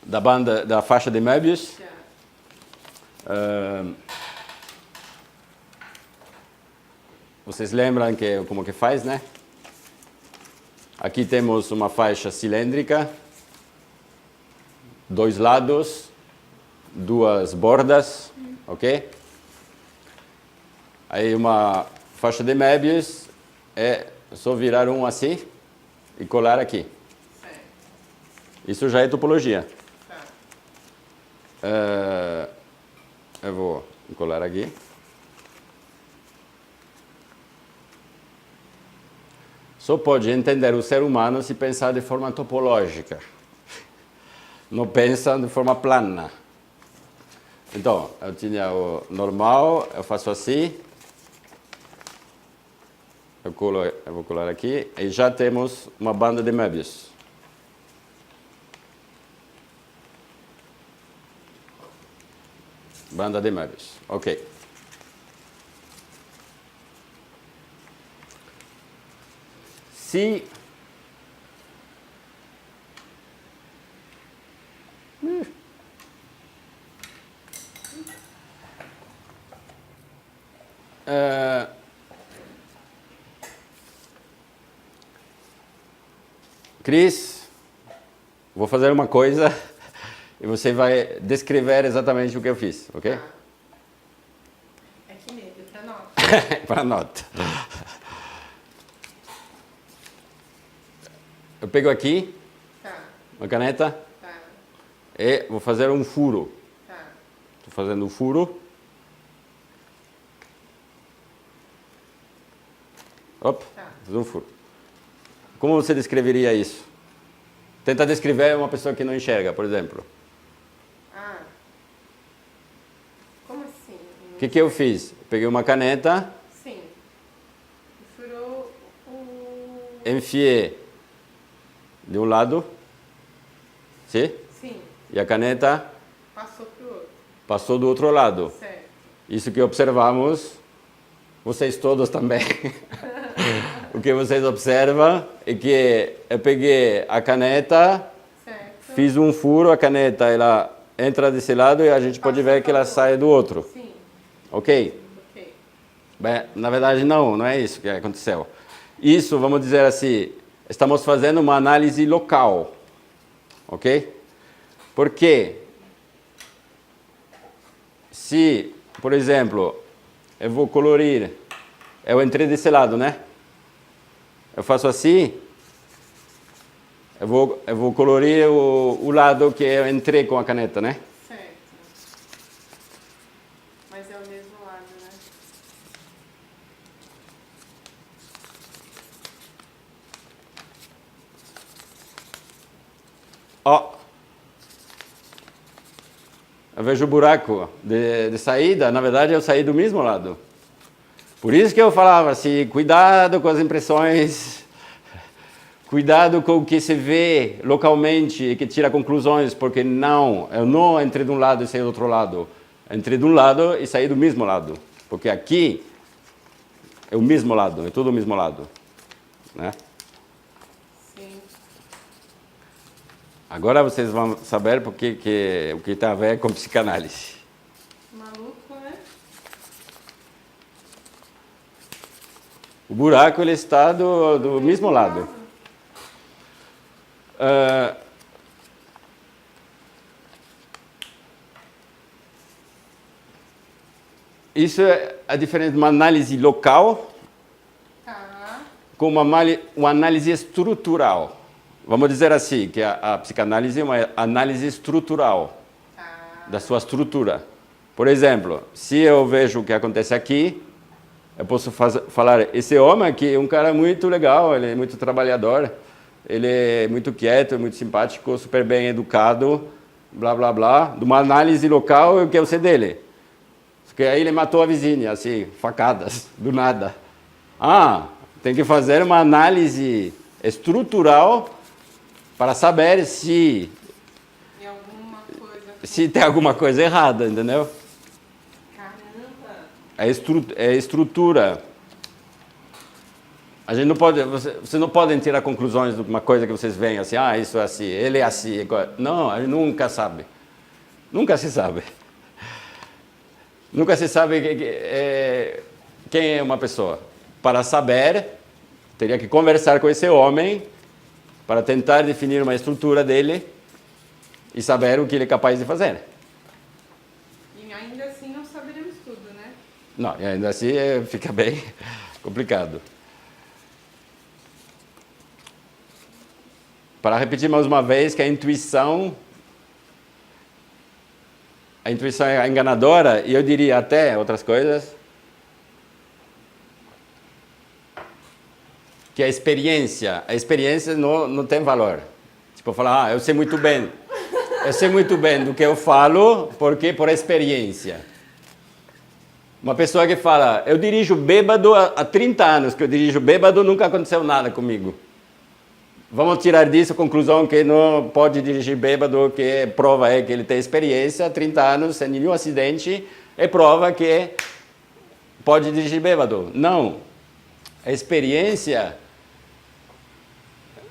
da faixa de Möbius. Vocês lembram como que faz, né? Aqui temos uma faixa cilíndrica, dois lados, duas bordas, ok? Aí uma faixa de Möbius é só virar um assim e colar aqui. Certo. Isso já é topologia. Tá. Eu vou colar aqui. Só pode entender o ser humano se pensar de forma topológica. Não pensa de forma plana. Então, eu tinha o normal, eu faço assim. Eu vou colar aqui. E já temos uma banda de Möbius. Banda de Möbius. Ok. Se Cris, vou fazer uma coisa e você vai descrever exatamente o que eu fiz, ok? É que medo, para nota. Para nota. Eu pego aqui Tá. uma caneta Tá. e vou fazer um furo. Tá. Estou fazendo um furo. Opa, fiz um furo. Como você descreveria isso? Tenta descrever uma pessoa que não enxerga, por exemplo. Como assim? O que eu fiz? Peguei uma caneta. Sim. Furou o... Enfiei de um lado. Sim? Sim. E a caneta Passou para o outro. passou do outro lado. Certo. Isso que observamos, vocês todos também. O que vocês observam é que eu peguei a caneta, Certo. fiz um furo, a caneta ela entra desse lado e a gente pode ver que ela sai do outro. Sim. Ok? Ok. Bem, na verdade não é isso que aconteceu. Isso, vamos dizer assim, estamos fazendo uma análise local. Ok? Porque se, por exemplo, eu vou colorir, eu entrei desse lado, né? Eu faço assim, eu vou colorir o lado que eu entrei com a caneta, né? Certo. Mas é o mesmo lado, né? Ó, eu vejo o buraco de saída, na verdade eu saí do mesmo lado. Por isso que eu falava assim, cuidado com as impressões, cuidado com o que se vê localmente e que tira conclusões, porque eu não entrei de um lado e saí do outro lado. Eu entrei de um lado e saí do mesmo lado, porque aqui é o mesmo lado, é tudo o mesmo lado, né? Sim. Agora vocês vão saber o que tem a ver com psicanálise. Maluco, né? O buraco ele está do mesmo lado. Isso é a diferença de uma análise local Tá. com uma análise estrutural. Vamos dizer assim, que a psicanálise é uma análise estrutural da sua estrutura. Por exemplo, se eu vejo o que acontece aqui, eu posso falar, esse homem aqui é um cara muito legal, ele é muito trabalhador, ele é muito quieto, muito simpático, super bem educado, blá, blá, blá. De uma análise local, o que eu sei dele? Porque aí ele matou a vizinha, assim, facadas, do nada. Tem que fazer uma análise estrutural para saber se tem alguma coisa errada, entendeu? Caramba! É estrutura. A gente não pode, você não pode tirar conclusões de uma coisa que vocês veem assim, isso é assim, ele é assim. Não, a gente nunca sabe. Nunca se sabe. Nunca se sabe quem é uma pessoa. Para saber, teria que conversar com esse homem para tentar definir uma estrutura dele e saber o que ele é capaz de fazer. E ainda assim não saberemos tudo, né? Não, e ainda assim fica bem complicado. Para repetir mais uma vez que a intuição é enganadora, e eu diria até outras coisas, que a experiência não tem valor. Tipo, falar, eu sei muito bem do que eu falo, porque por experiência. Uma pessoa que fala, eu dirijo bêbado há 30 anos que eu dirijo bêbado, nunca aconteceu nada comigo. Vamos tirar disso a conclusão que não pode dirigir bêbado, que prova é que ele tem experiência, 30 anos, sem nenhum acidente, é prova que pode dirigir bêbado. Não. A experiência...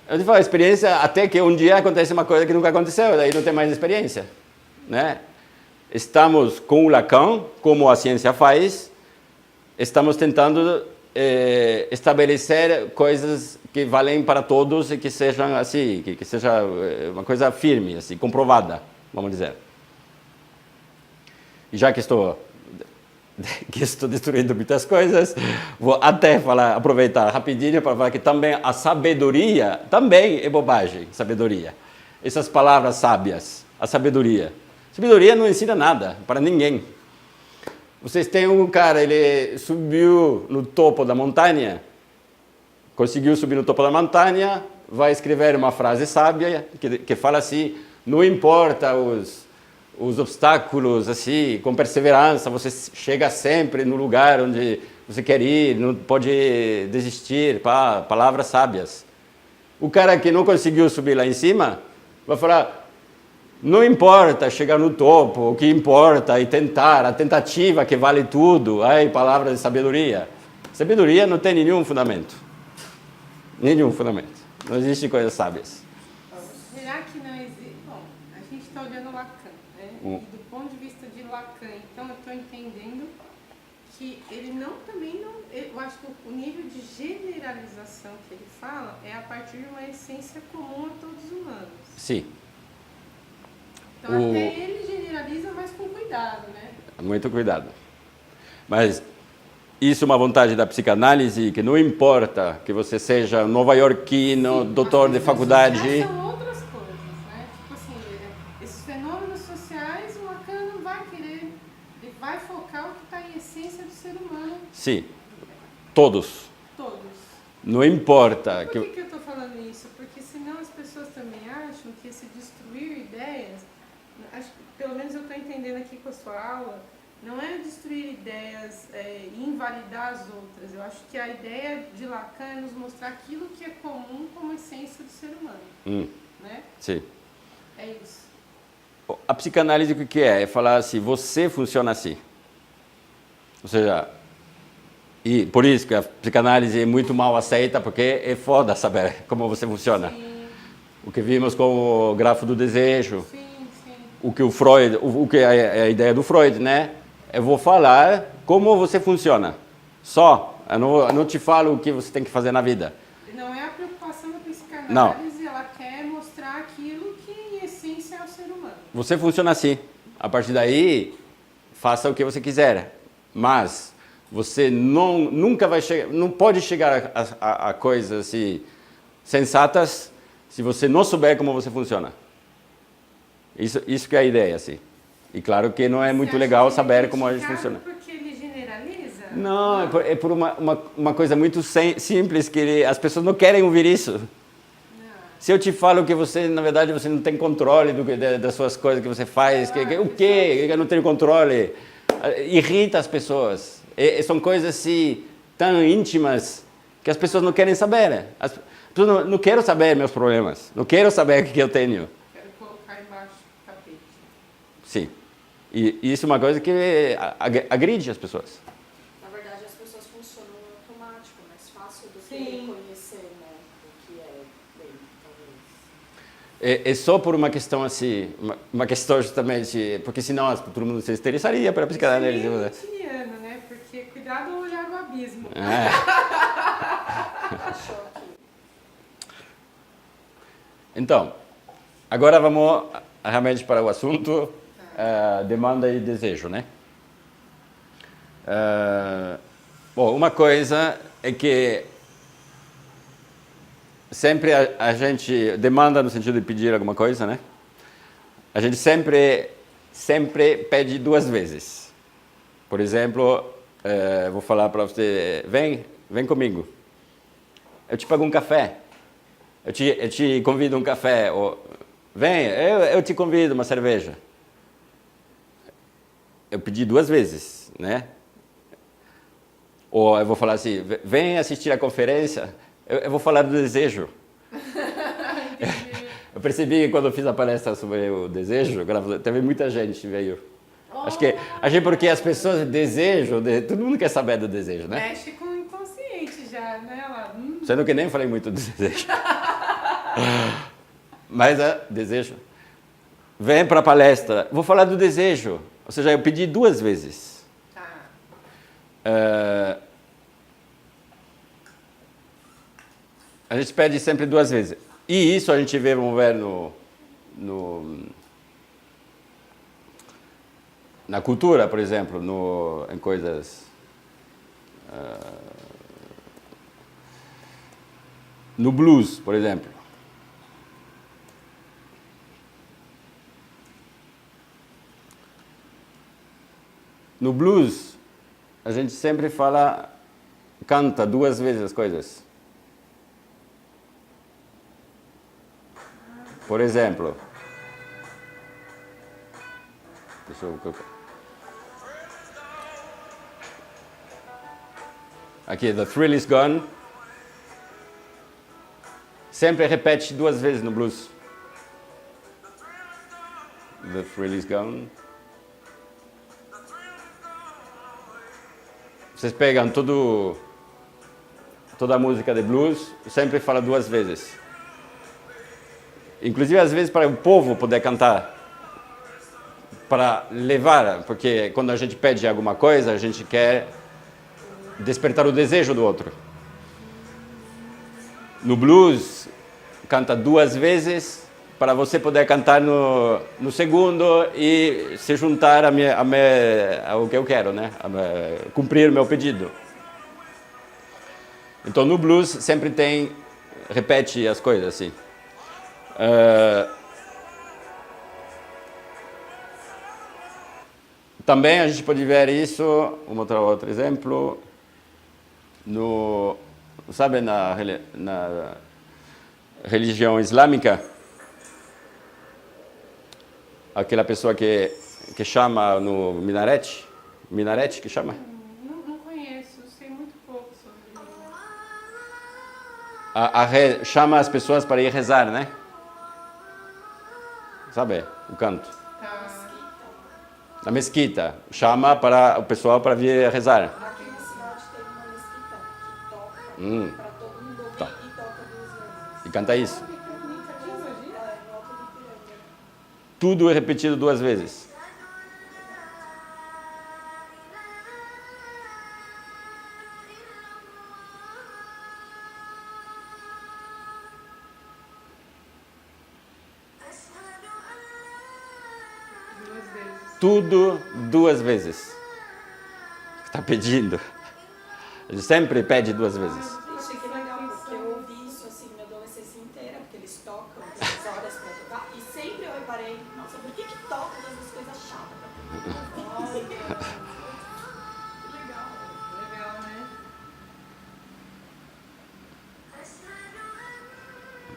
Eu te falo, experiência até que um dia acontece uma coisa que nunca aconteceu, daí não tem mais experiência, né? Estamos com o Lacan, como a ciência faz, estamos tentando estabelecer coisas que valem para todos e que sejam assim, que seja uma coisa firme, assim, comprovada, vamos dizer. E já que estou destruindo muitas coisas, vou até aproveitar rapidinho para falar que também a sabedoria, também é bobagem, sabedoria. Essas palavras sábias, a sabedoria. Sabedoria não ensina nada para ninguém. Vocês têm um cara, ele subiu no topo da montanha, conseguiu subir no topo da montanha, vai escrever uma frase sábia que fala assim: não importa os obstáculos, assim, com perseverança, você chega sempre no lugar onde você quer ir, não pode desistir, palavras sábias. O cara que não conseguiu subir lá em cima vai falar: não importa chegar no topo, o que importa é tentar, a tentativa que vale tudo. Ai, palavras de sabedoria. Sabedoria não tem nenhum fundamento. Nenhum fundamento. Não existe coisas sábias. Será que não existe? Bom, a gente está olhando Lacan, né? E do ponto de vista de Lacan, então eu estou entendendo que ele também não... Eu acho que o nível de generalização que ele fala é a partir de uma essência comum a todos os humanos. Sim. Então até ele generaliza, mas com cuidado, né? Muito cuidado. Mas isso é uma vantagem da psicanálise, que não importa que você seja nova-iorquino, doutor de faculdade. São outras coisas, né? Tipo assim, esses fenômenos sociais, o Lacan não vai querer, ele vai focar o que está em essência do ser humano. Sim, todos. Todos. Não importa. Por que eu estou falando isso? Porque senão as pessoas também acham que esse destruir ideias, acho que, pelo menos eu estou entendendo aqui com a sua aula, não é destruir ideias e invalidar as outras. Eu acho que a ideia de Lacan é nos mostrar aquilo que é comum como essência do ser humano. Né? Sim. É isso. A psicanálise o que é? É falar assim, você funciona assim. Ou seja, e por isso que a psicanálise é muito mal aceita, porque é foda saber como você funciona. Sim. O que vimos com o grafo do desejo. Sim, sim. O que o Freud, o que é a ideia do Freud, né? Eu vou falar como você funciona. Só. Eu não te falo o que você tem que fazer na vida. Não é a preocupação da psicanálise, ela quer mostrar aquilo que em essência é o ser humano. Você funciona assim. A partir daí, faça o que você quiser. Mas você nunca vai chegar, não pode chegar a coisas assim, sensatas se você não souber como você funciona. Isso que é a ideia, assim. E claro que não é muito legal saber como a gente funciona. Porque ele generaliza? Não, é por uma coisa muito simples, que as pessoas não querem ouvir isso. Não. Se eu te falo que você, na verdade, você não tem controle das suas coisas que você faz, o quê? Eu não tenho controle. Irrita as pessoas. São coisas assim, tão íntimas, que as pessoas não querem saber. As pessoas não querem saber meus problemas, não quero saber o que eu tenho. Quero colocar embaixo do tapete. Sim. E isso é uma coisa que agride as pessoas. Na verdade, as pessoas funcionam no automático, mais fácil do que Sim. reconhecer, né, o que é dele, talvez. É só por uma questão assim, uma questão justamente, porque senão todo mundo se interessaria para a psicanálise. Seria mentiriano, né? Porque cuidado ao olhar do abismo. Achou que Então, agora vamos realmente para o assunto demanda e desejo, né? Bom, uma coisa é que sempre a gente demanda no sentido de pedir alguma coisa, né? A gente sempre pede duas vezes. Por exemplo, vou falar para você, vem comigo. Eu te pago um café. Eu te convido um café. Ou, vem, eu te convido uma cerveja. Eu pedi duas vezes, né? Ou eu vou falar assim, vem assistir a conferência. Eu vou falar do desejo. Eu percebi que quando eu fiz a palestra sobre o desejo, teve muita gente que veio. Acho que porque as pessoas desejam, todo mundo quer saber do desejo, né? Mexe com o inconsciente já, né? Sendo que nem falei muito do desejo. Mas desejo. Vem para a palestra, vou falar do desejo. Ou seja, eu pedi duas vezes. Tá. A gente pede sempre duas vezes. E isso a gente vê, vamos ver, na cultura, por exemplo, em coisas... no blues, por exemplo. No blues, a gente sempre canta 2 vezes as coisas. Por exemplo, deixa eu colocar. Aqui, The Thrill Is Gone. Sempre repete 2 vezes no blues. The Thrill Is Gone. Vocês pegam toda a música de blues, sempre fala 2 vezes. Inclusive, às vezes, para o povo poder cantar. Para levar, porque quando a gente pede alguma coisa, a gente quer despertar o desejo do outro. No blues, canta 2 vezes para você poder cantar no segundo e se juntar ao que eu quero, né? Cumprir o meu pedido. Então, no blues, sempre repete as coisas assim. Também a gente pode ver isso, outro exemplo, sabe, na religião islâmica, aquela pessoa que chama no minarete que chama? Não conheço, sei muito pouco sobre isso. Chama as pessoas para ir rezar, né? Sabe, o canto. Na mesquita, chama para o pessoal para vir rezar. Aqui na cidade tem uma mesquita que toca para todo mundo ouvir e toca 2 vezes. E canta isso. No Alto do Ipiranga. Tudo é repetido 2 vezes. Tudo 2 vezes. Está pedindo. Ele sempre pede 2 vezes. Gente, que legal, porque eu ouvi isso assim minha adolescência inteira, porque eles tocam 2 horas para tocar, e sempre eu reparei, nossa, por que tocam essas coisas chatas? Que legal. Legal, né?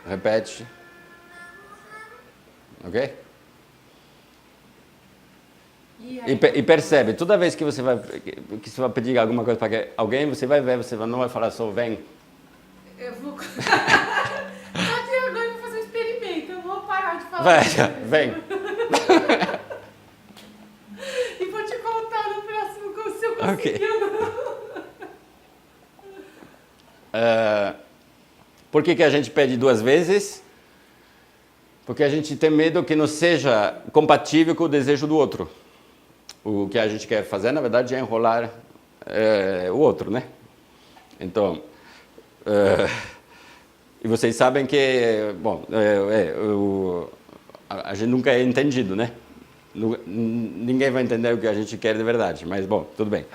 Repete. Ok? E percebe, toda vez que você vai pedir alguma coisa para alguém, você vai ver, não vai falar só vem. Eu vou... Só que agora eu vou fazer um experimento, eu vou parar de falar. Vem. E vou te contar no próximo se eu conseguir Ok. ou não. Por que a gente pede 2 vezes? Porque a gente tem medo que não seja compatível com o desejo do outro. O que a gente quer fazer, na verdade, é enrolar o outro, né? Então, e vocês sabem que, bom, a gente nunca é entendido, né? Ninguém vai entender o que a gente quer de verdade, mas, bom, tudo bem.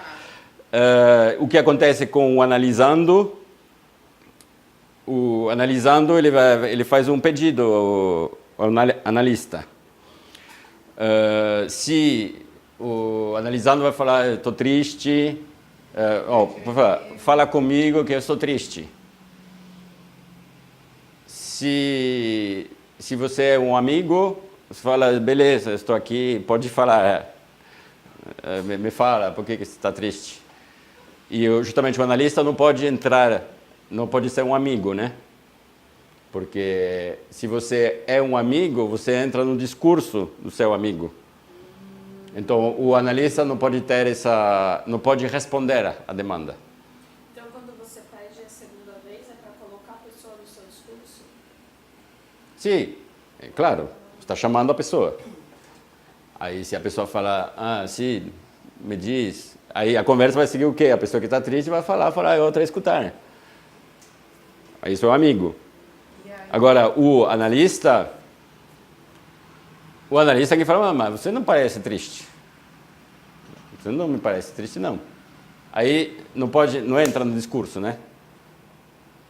O que acontece com o analisando ele faz um pedido ao analista. Se o analisando vai falar, estou triste, fala comigo que eu estou triste. Se você é um amigo, você fala, beleza, estou aqui, pode falar, me fala, por que você está triste? E justamente o analista não pode entrar, não pode ser um amigo, né? Porque se você é um amigo, você entra no discurso do seu amigo. Então, o analista não pode não pode responder à demanda. Então, quando você pede a segunda vez, é para colocar a pessoa no seu discurso? Sim, é claro, está chamando a pessoa. Aí, se a pessoa falar, sim, me diz, aí a conversa vai seguir o quê? A pessoa que está triste vai falar, a outra escutar. Aí, isso é um amigo. Agora, o analista que fala, mas você não parece triste. Você não me parece triste, não. Aí não entra no discurso, né?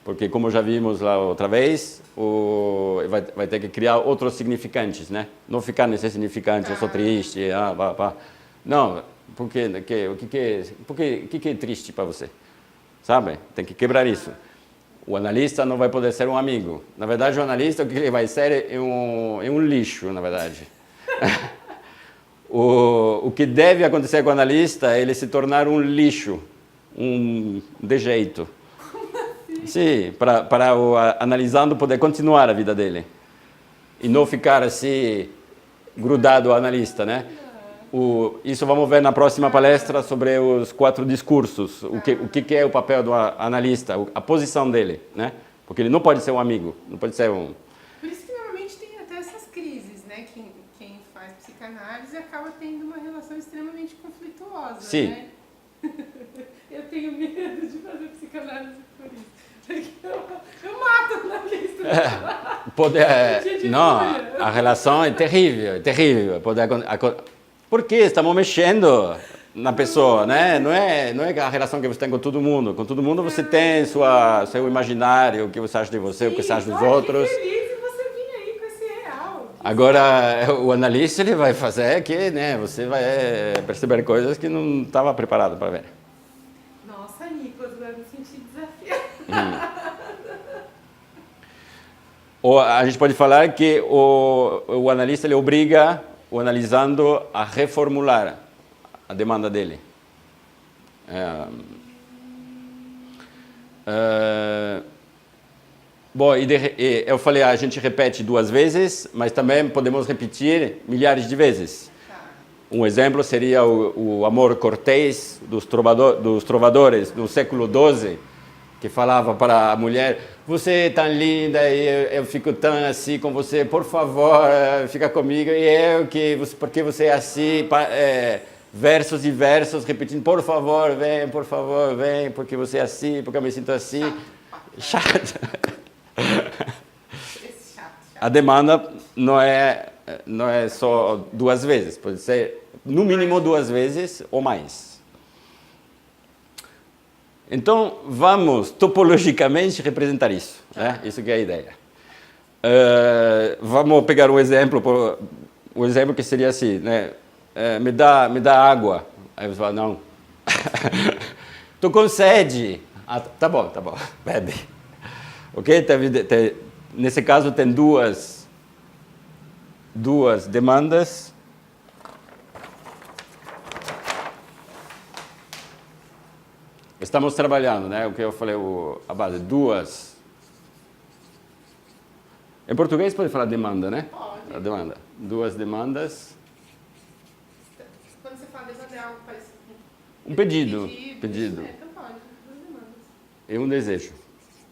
Porque, como já vimos lá outra vez, vai ter que criar outros significantes, né? Não ficar nesse significante, eu sou triste, Não, Por quê? O que é triste para você? Sabe? Tem que quebrar isso. O analista não vai poder ser um amigo. Na verdade, o analista, o que ele vai ser é um lixo, na verdade. O que deve acontecer com o analista é ele se tornar um lixo, um dejeito. Sim, para o analisando poder continuar a vida dele. E não ficar assim, grudado ao analista, né? Isso vamos ver na próxima palestra sobre os 4 discursos. O que é o papel do analista, a posição dele, né? Porque ele não pode ser um amigo, não pode ser um... Por isso que normalmente tem até essas crises, né? Quem faz psicanálise acaba tendo uma relação extremamente conflituosa, Sim. né? Eu tenho medo de fazer psicanálise por isso. Eu mato na lista. Não, a relação é terrível, é terrível. Porque estamos mexendo na pessoa, né? Não é a relação que você tem com todo mundo. Com todo mundo você tem seu imaginário, o que você acha de você, o que você acha dos outros. Feliz e você vinha aí com esse real. Agora, o analista ele vai fazer que, né? Você vai perceber coisas que não estava preparado para ver. Nossa, Nicolas, eu me senti desafiada. Ou a gente pode falar que o analista ele obriga o analisando a reformular a demanda dele. Bom, eu falei, a gente repete 2 vezes, mas também podemos repetir milhares de vezes. Um exemplo seria o amor cortês dos trovadores do século XII, que falava para a mulher: você é tão linda e eu fico tão assim com você, por favor, fica comigo, e porque você é assim, versos e versos repetindo, por favor, vem, porque você é assim, porque eu me sinto assim. Chato. A demanda não é só 2 vezes, pode ser no mínimo 2 vezes ou mais. Então, vamos topologicamente representar isso. Né? Isso que é a ideia. Vamos pegar um exemplo que seria assim, né? Me dá água. Aí você fala, não. Estou com sede. Ah, tá bom, bebe. Ok? Nesse caso, tem duas demandas. Estamos trabalhando, né? O que eu falei, a base, 2. Em português pode falar demanda, né? Pode. A demanda. 2 demandas. Quando você fala demanda, é algo parecido. Um pedido. Então pode, 2 demandas. E um desejo.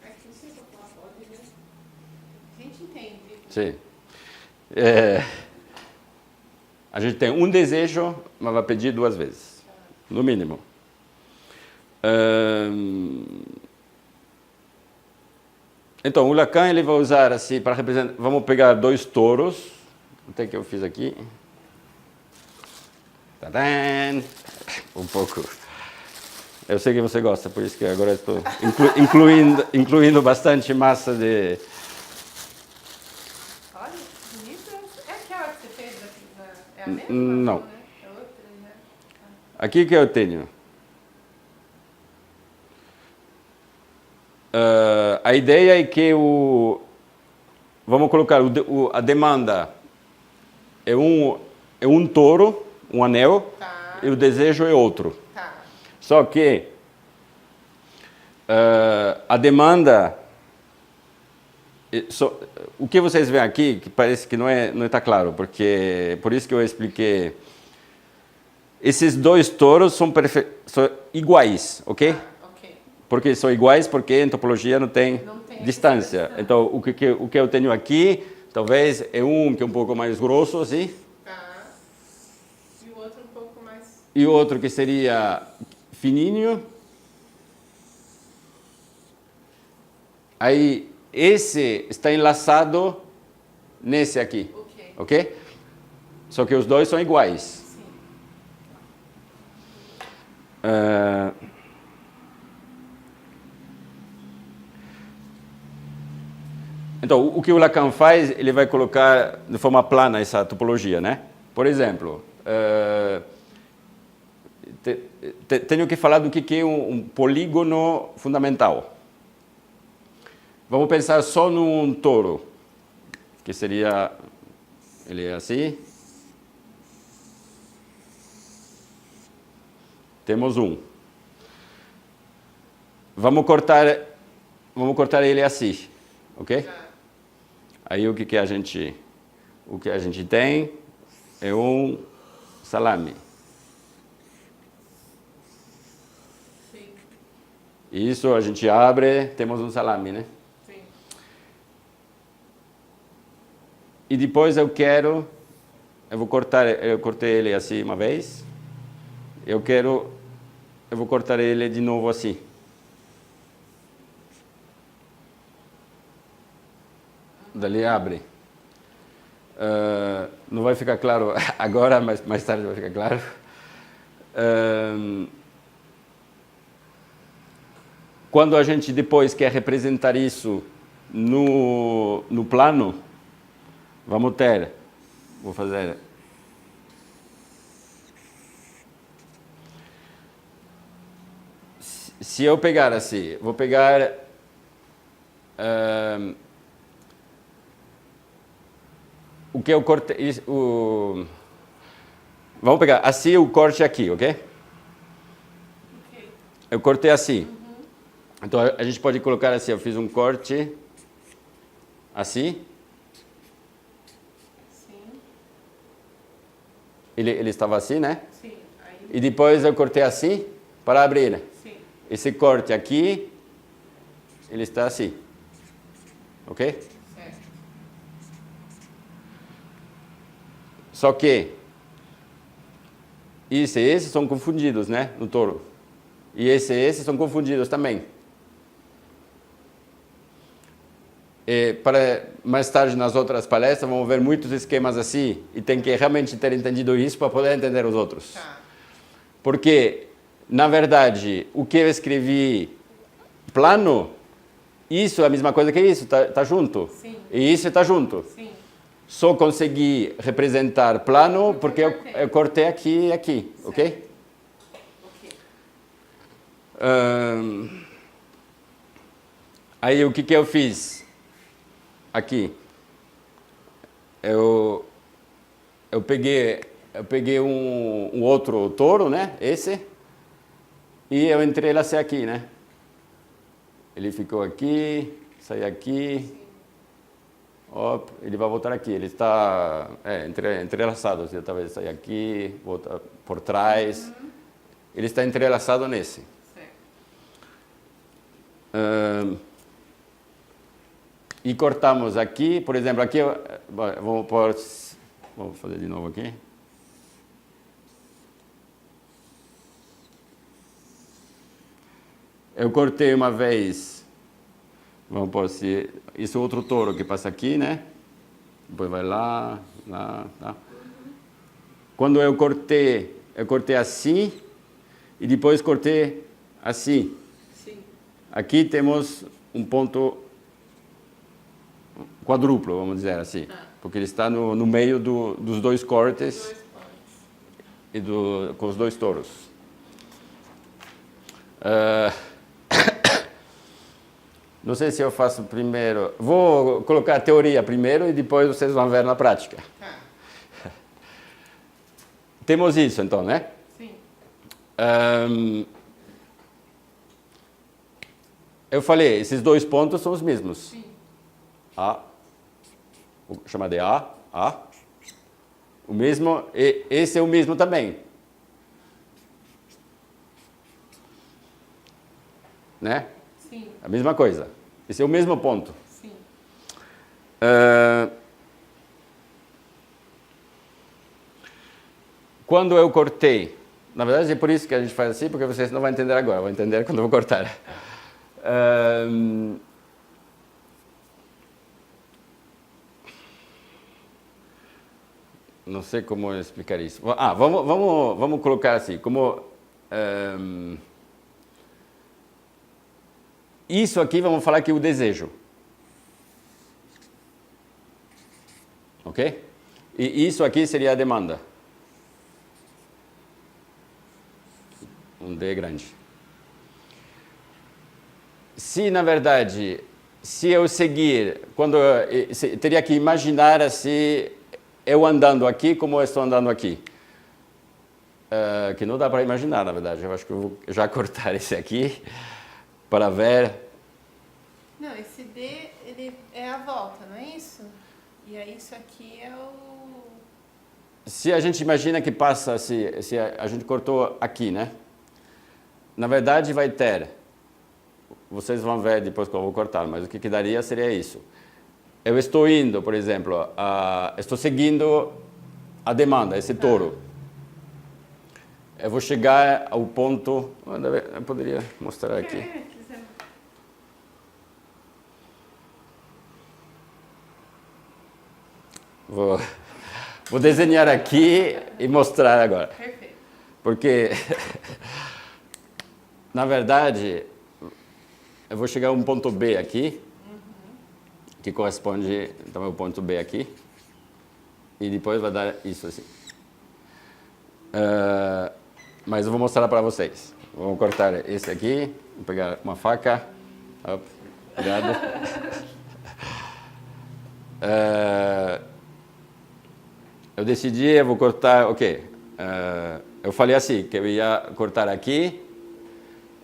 É que não sei se eu falar pode, né? A gente entende. Sim. A gente tem um desejo, mas vai pedir 2 vezes. No mínimo. Então, o Lacan ele vai usar assim para representar. Vamos pegar 2 touros. Até que eu fiz aqui. Tadã! Um pouco. Eu sei que você gosta, por isso que agora estou incluindo bastante massa de. Olha, bonito. É aquela que você fez aqui? É a mesma? Não. Né? É outra, né? Aqui que eu tenho. A ideia é que vamos colocar a demanda é um touro, um anel, Tá. e o desejo é outro. Tá. Só que a demanda, o que vocês veem aqui, que parece que não está claro, porque por isso que eu expliquei. Esses 2 touros são iguais, ok? Porque são iguais, porque em topologia não tem distância. Então, o que eu tenho aqui, talvez é um que é um pouco mais grosso, assim. Tá. E o outro um pouco mais... E o outro que seria fininho. Aí, esse está enlaçado nesse aqui. Ok? Só que os 2 são iguais. Sim. Então, o que o Lacan faz, ele vai colocar de forma plana essa topologia, né? Por exemplo, tenho que falar do que é um polígono fundamental. Vamos pensar só num touro, que seria, ele é assim. Temos um. Vamos cortar ele assim, ok? Aí o que a gente tem é um salame. Sim. Isso a gente abre, temos um salame, né? Sim. E depois eu cortei ele assim uma vez. Eu vou cortar ele de novo assim. Dali abre. Não vai ficar claro agora, mas mais tarde vai ficar claro. Quando a gente depois quer representar isso no plano, vou fazer. Se eu pegar assim, vou pegar o que eu cortei, vamos pegar assim o corte aqui, ok? Eu cortei assim. Então a gente pode colocar assim, eu fiz um corte assim. Sim. Ele estava assim, né? Sim. Aí, E depois eu cortei assim para abrir. sim. Esse corte aqui, ele está assim. Ok? Certo. Só que esse e esse são confundidos, né? No touro. E esse e esse são confundidos também. E para mais tarde nas outras palestras vamos ver muitos esquemas assim e tem que realmente ter entendido isso para poder entender os outros. Tá. Porque, na verdade, o que eu escrevi plano, isso é a mesma coisa que isso, tá junto. Sim. E isso está junto. Sim. Só consegui representar plano porque eu cortei aqui e aqui, Certo. ok? Ok. Aí o que eu fiz aqui? Eu peguei um outro touro, né? Esse. E eu entrelacei aqui, né? Ele ficou aqui, sai aqui. Op, ele vai voltar aqui. Ele está entrelaçado. Assim, talvez sair aqui, voltar por trás. Ele está entrelaçado nesse. Certo. E cortamos aqui, por exemplo, aqui, vamos fazer de novo aqui. Eu cortei uma vez, vamos pôr assim, isso é outro touro que passa aqui, né? Depois vai lá, tá. Quando eu cortei assim e depois cortei assim. Sim. Aqui temos um ponto quadruplo, vamos dizer assim, porque ele está no meio dos dois cortes Dois pontos. e com os dois touros. Não sei se eu faço primeiro. Vou colocar a teoria primeiro e depois vocês vão ver na prática. Tá. Temos isso, então, né? Sim. Eu falei, esses dois pontos são os mesmos. Sim. A, vou chamar de A. O mesmo, e esse é o mesmo também. Né? Sim. A mesma coisa. Esse é o mesmo ponto. Sim. Quando eu cortei, na verdade é por isso que a gente faz assim, porque vocês não vão entender agora, vão entender quando eu vou cortar. Não sei como explicar isso. Vamos colocar assim, como isso aqui vamos falar que é o desejo. Ok? E isso aqui seria a demanda. um D grande. Se, na verdade, se eu seguir, teria que imaginar se eu andando aqui como eu estou andando aqui. Que não dá para imaginar, na verdade. Eu acho que eu vou já cortar esse aqui para ver. Não, esse D ele é a volta, não é isso? E aí isso aqui é o... Se a gente imagina que passa, se a gente cortou aqui, né? Na verdade vai ter, vocês vão ver depois que eu vou cortar, mas o que daria seria isso. Eu estou indo, por exemplo, estou seguindo a demanda, esse touro. Eu vou chegar ao ponto, eu poderia mostrar aqui. Vou desenhar aqui e mostrar agora. Perfeito. Porque, na verdade, eu vou chegar a um ponto B aqui, que corresponde então ao ponto B aqui, e depois vai dar isso assim. Mas eu vou mostrar para vocês. Vamos cortar esse aqui, vou pegar uma faca. Obrigado. Eu decidi, eu vou cortar, ok. Eu falei assim, que eu ia cortar aqui.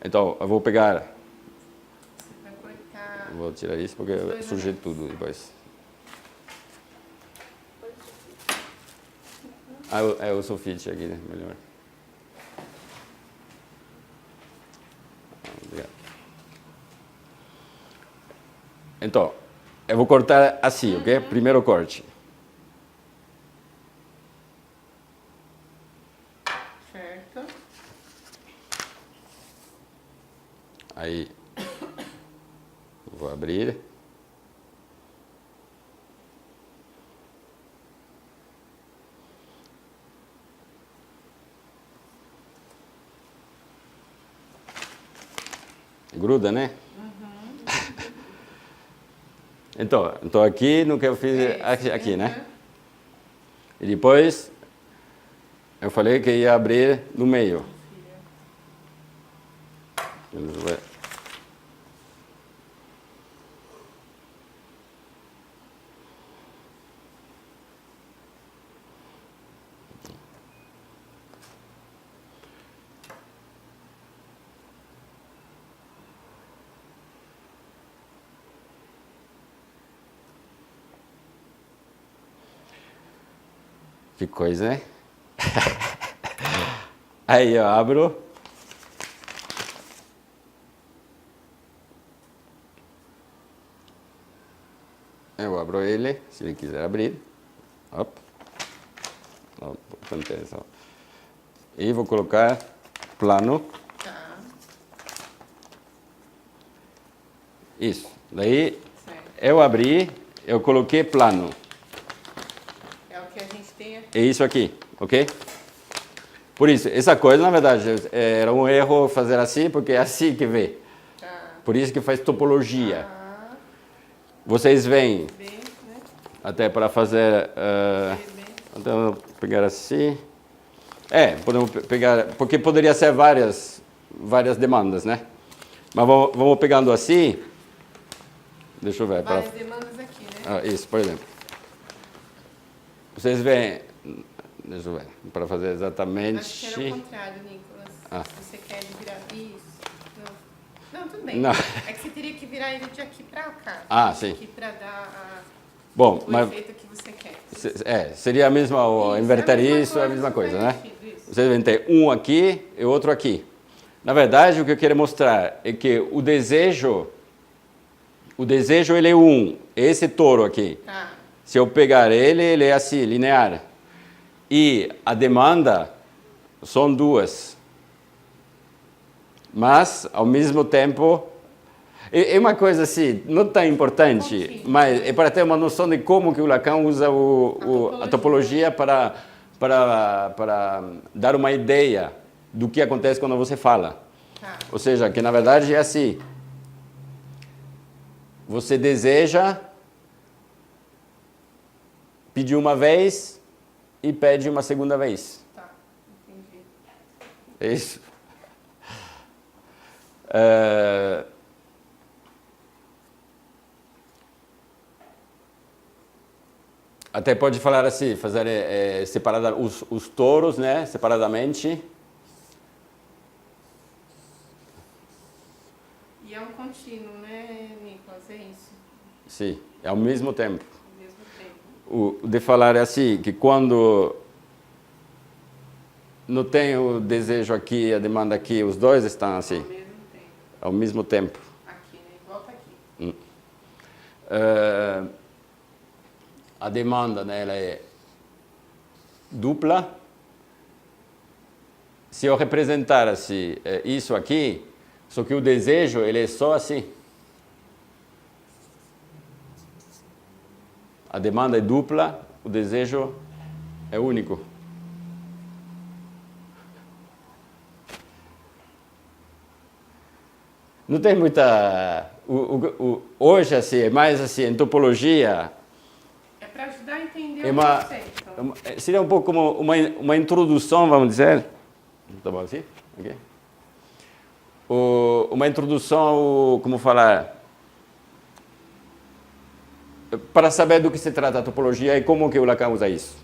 Então, eu vou pegar... Vai cortar... Vou tirar isso porque eu sujei tudo depois. É o sulfite aqui, né? Melhor. Obrigado. Então, eu vou cortar assim, ok? Primeiro corte. Certo. Aí, vou abrir. Gruda, né? Então aqui no que eu fiz aqui, né? E depois eu falei que ia abrir no meio. Que coisa, né? Aí eu abro. Eu abro ele, se ele quiser abrir. E vou colocar plano. Tá. Isso. Daí Certo. eu abri, eu coloquei plano. É o que a gente tem aqui. É isso aqui, ok? Por isso, essa coisa, na verdade, era um erro fazer assim, porque é assim que vê. Tá. Por isso que faz topologia. Ah, Vocês veem, B, né? até para fazer... B. então, vou pegar assim. Podemos pegar... Porque poderia ser várias demandas, né? Mas vamos pegando assim. Deixa eu ver. Várias demandas aqui, né? Isso, por exemplo. Vocês veem... Deixa eu ver. Para fazer exatamente... Acho que era o contrário, Nicolas. Você quer virar isso? Não, tudo bem. Não. É que você teria que virar ele de aqui pra cá. Sim. Aqui pra dar Bom, o mas... efeito que você quer. Seria a mesma... Inverter isso é a mesma coisa, né? Vocês vão ter um aqui e outro aqui. Na verdade, o que eu quero mostrar é que o desejo ele é um. Esse touro aqui. Tá. Se eu pegar ele é assim, linear. E a demanda são duas. Mas, ao mesmo tempo, é uma coisa assim, não tão importante, mas é para ter uma noção de como que o Lacan usa a topologia para dar uma ideia do que acontece quando você fala. Tá. Ou seja, que na verdade é assim. Você deseja pedir uma vez e pede uma segunda vez. Tá, entendi. É isso. Até pode falar assim, fazer os touros, né, separadamente. E é um contínuo, né, Nicolas? É isso? Sim, é ao mesmo tempo. Ao mesmo tempo. O de falar é assim, que quando não tem o desejo aqui e a demanda aqui, os dois estão assim. Ao mesmo tempo. Ao mesmo tempo. Aqui, né? Volta aqui. A demanda, né, ela é dupla. Se eu representar assim, isso aqui, só que o desejo ele é só assim. A demanda é dupla, o desejo é único. Não tem muita... hoje, assim, é mais assim, em topologia... É para ajudar a entender o conceito. Seria um pouco como uma introdução, vamos dizer. Tá bom assim? Okay. Uma introdução, como falar... Para saber do que se trata a topologia e como que o Lacan usa isso.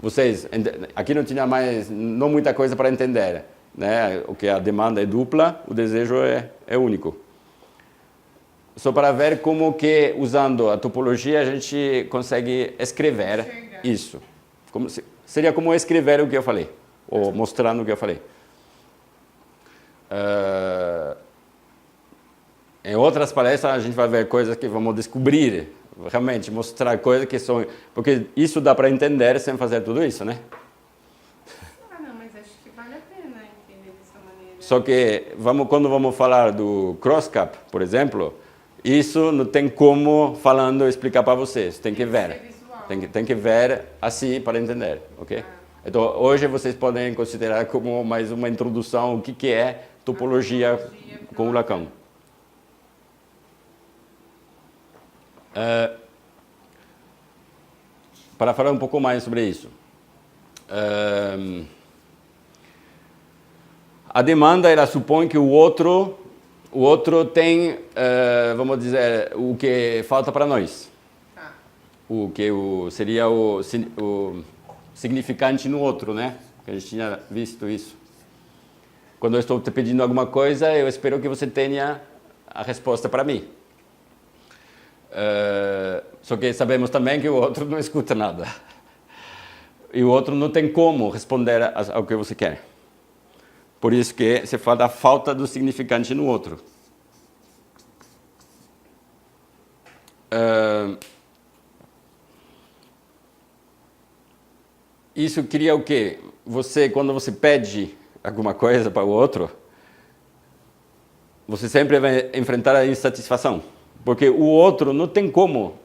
Vocês, aqui não tinha mais, não muita coisa para entender, né? O que a demanda é dupla, o desejo é único. Só para ver como que, usando a topologia, a gente consegue escrever isso. Seria como escrever o que eu falei, ou mostrando o que eu falei. Em outras palestras, a gente vai ver coisas que vamos descobrir, realmente mostrar coisas que são... Porque isso dá para entender sem fazer tudo isso, né? Não, mas acho que vale a pena entender dessa maneira. Só que quando vamos falar do cross-cap, por exemplo, isso não tem como falando explicar para vocês, tem que ver. Tem que ver assim para entender, ok? Então, hoje vocês podem considerar como mais uma introdução o que é topologia com o Lacan. Para falar um pouco mais sobre isso, a demanda ela supõe que o outro tem, vamos dizer, o que falta para nós, o que seria o significante no outro, né? Que a gente tinha visto isso. Quando eu estou te pedindo alguma coisa, eu espero que você tenha a resposta para mim. Só que sabemos também que o outro não escuta nada. E o outro não tem como responder ao que você quer. Por isso que se fala da falta do significante no outro. Isso cria o quê? Quando você pede alguma coisa para o outro, você sempre vai enfrentar a insatisfação. Porque o outro não tem como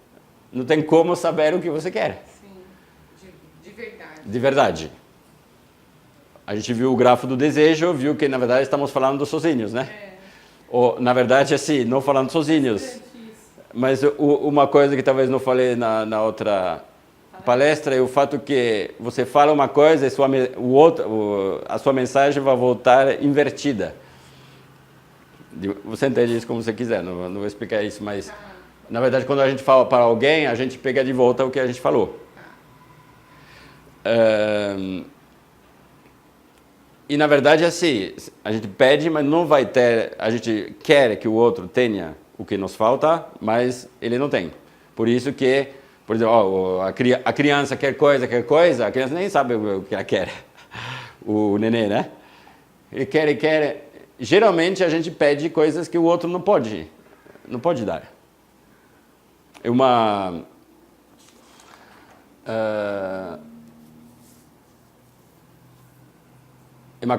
saber o que você quer. Sim, de verdade. De verdade. A gente viu o grafo do desejo, viu que na verdade estamos falando dos sozinhos, né? Ou, na verdade, assim, não falando sozinhos. Mas uma coisa que talvez não falei na outra palestra é o fato que você fala uma coisa e a sua mensagem vai voltar invertida. Você entende isso como você quiser, não vou explicar isso, mas na verdade quando a gente fala para alguém, a gente pega de volta o que a gente falou. E na verdade é assim, a gente pede, mas não vai ter, a gente quer que o outro tenha o que nos falta, mas ele não tem. Por isso que, por exemplo, a criança quer coisa, a criança nem sabe o que ela quer, o neném, né? Ele quer. Geralmente a gente pede coisas que o outro não pode dar. É uma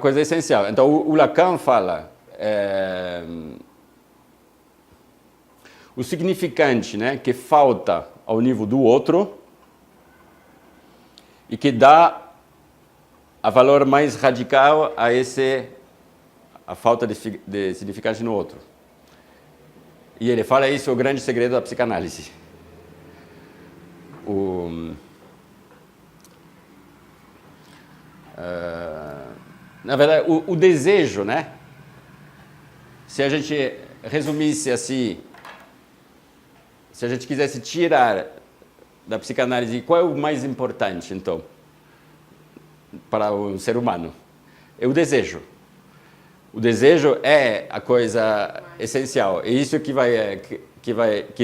coisa essencial. Então o Lacan fala o significante, né, que falta ao nível do outro e que dá a valor mais radical a falta de significante no outro. E ele fala isso, o grande segredo da psicanálise. Na verdade, o desejo, né? se a gente resumisse assim, se a gente quisesse tirar da psicanálise qual é o mais importante, então, para o ser humano, é o desejo. O desejo é a coisa essencial. É isso que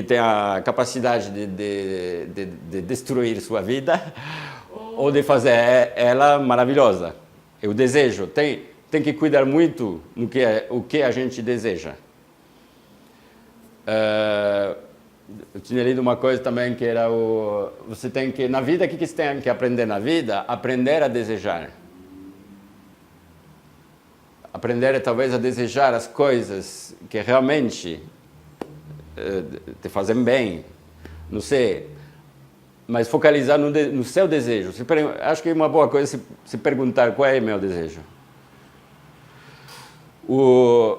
tem a capacidade de destruir sua vida ou de fazer ela maravilhosa. É o desejo. Tem que cuidar muito o que a gente deseja. Eu tinha lido uma coisa também que era você tem que, na vida, o que você tem que aprender na vida? Aprender a desejar. Aprender talvez a desejar as coisas que realmente te fazem bem, não sei, mas focalizar no seu desejo. Acho que é uma boa coisa se perguntar qual é o meu desejo. O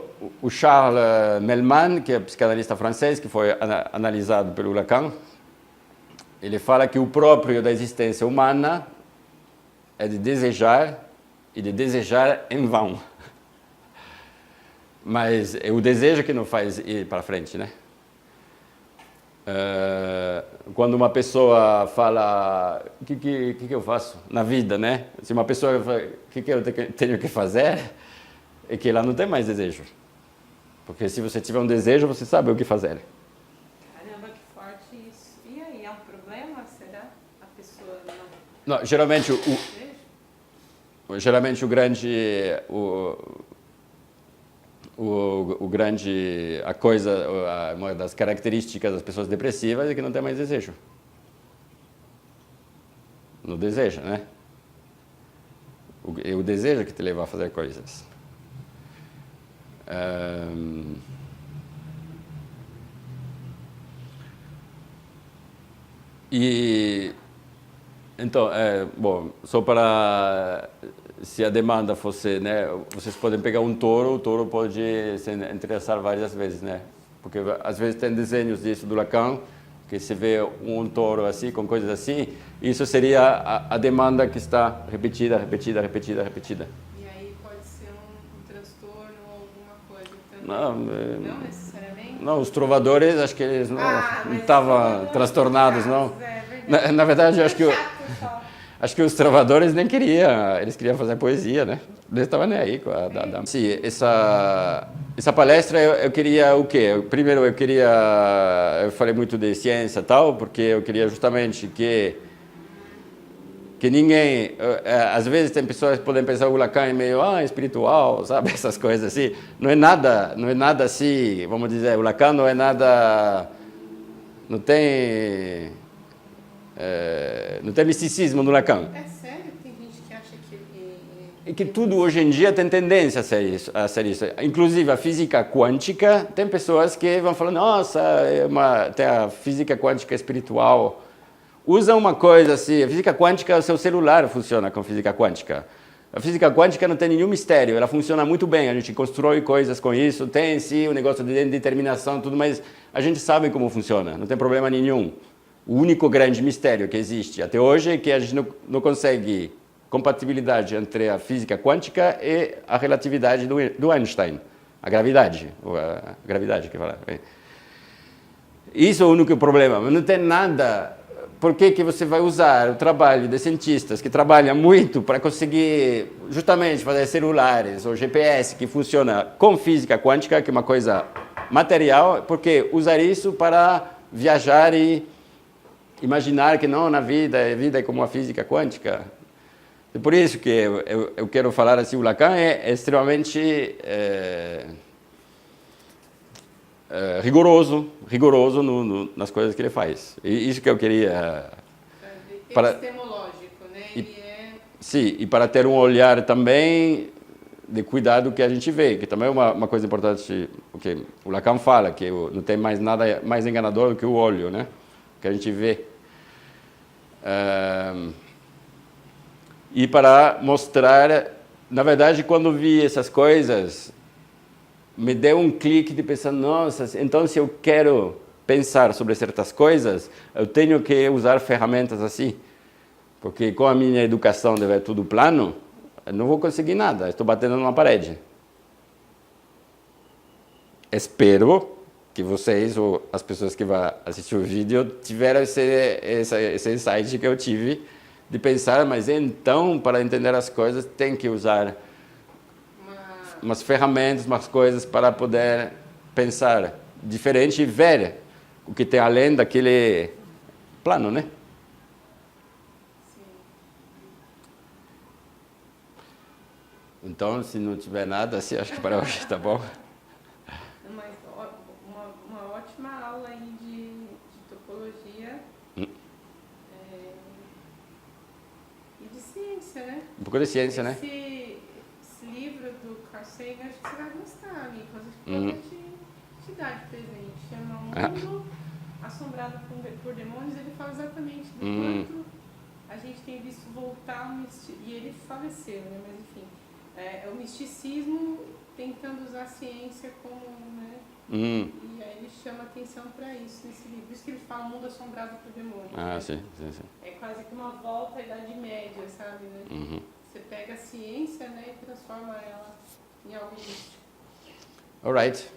Charles Melman, que é psicanalista francês, que foi analisado pelo Lacan, ele fala que o próprio da existência humana é de desejar e de desejar em vão. Mas é o desejo que não faz ir para frente, né? Quando uma pessoa fala, o que eu faço na vida, né? Se uma pessoa fala, o que eu tenho que fazer, é que ela não tem mais desejo. Porque se você tiver um desejo, você sabe o que fazer. Caramba, que forte isso. E aí, é um problema? Será? A pessoa não, geralmente o grande... uma das características das pessoas depressivas é que não tem mais desejo. Não deseja, né? É o desejo que te leva a fazer coisas. Então, bom, só para... Se a demanda fosse, né, vocês podem pegar um touro, o touro pode se interessar várias vezes, né? Porque às vezes tem desenhos disso do Lacan, que se vê um touro assim, com coisas assim, isso seria a demanda que está repetida. E aí pode ser um transtorno ou alguma coisa também? Não necessariamente? Não, os trovadores, acho que eles não estavam transtornados, não. Na verdade, eu acho que... Acho que os trovadores nem queriam, eles queriam fazer poesia, né? Eles estavam nem aí com a Sim, essa palestra eu queria o quê? Primeiro eu falei muito de ciência e tal, porque eu queria justamente que ninguém, às vezes tem pessoas que podem pensar o Lacan é meio espiritual, sabe? Essas coisas assim. Não é nada assim, vamos dizer, o Lacan não é nada, não tem misticismo no Lacan. É sério? Tem gente que acha que ele... E que tudo hoje em dia tem tendência a ser isso. Inclusive a física quântica, tem pessoas que vão falar, nossa, tem a física quântica espiritual. Usa uma coisa assim, a física quântica, o seu celular funciona com física quântica. A física quântica não tem nenhum mistério, ela funciona muito bem, a gente constrói coisas com isso, tem sim o negócio de determinação, tudo, mas a gente sabe como funciona, não tem problema nenhum. O único grande mistério que existe até hoje é que a gente não consegue compatibilidade entre a física quântica e a relatividade do Einstein, a gravidade que fala. Isso é o único problema, mas não tem nada. Por que você vai usar o trabalho de cientistas que trabalham muito para conseguir justamente fazer celulares ou GPS que funciona com física quântica, que é uma coisa material, porque usar isso para viajar e imaginar que não, na vida, a vida é como a física quântica. É por isso que eu quero falar assim, o Lacan é extremamente rigoroso nas coisas que ele faz. E isso que eu queria... Epistemológico, né? Sim, e para ter um olhar também de cuidado que a gente vê, que também é uma coisa importante, porque o Lacan fala que não tem mais nada mais enganador do que o olho, né? Que a gente vê. E para mostrar, na verdade, quando vi essas coisas, me deu um clique de pensar, nossa, então se eu quero pensar sobre certas coisas, eu tenho que usar ferramentas assim, porque com a minha educação de ver tudo plano, eu não vou conseguir nada, estou batendo numa parede. espero que vocês ou as pessoas que vão assistir o vídeo tiveram esse insight que eu tive de pensar, mas então, para entender as coisas, tem que usar umas ferramentas, umas coisas para poder pensar diferente e ver o que tem além daquele plano, né? Sim. Então, se não tiver nada, assim, acho que para hoje tá bom. Mas uma ótima aula aí de topologia e de ciência, né? Um pouco de ciência, né? Esse livro do Carl Sagan, acho que você vai gostar, Nicolas. Acho que pode te dar de presente. Chama Mundo Assombrado por Demônios. Ele fala exatamente do quanto a gente tem visto voltar ao misticismo. E ele faleceu, né? Mas enfim, é o misticismo tentando usar a ciência como, né? E aí ele chama atenção para isso nesse livro. Por isso que ele fala Mundo Assombrado por Demônios. Ah, né? sim. É quase que uma volta à Idade Média, sabe? Né? Você pega a ciência, né, e transforma ela em algo místico. All right.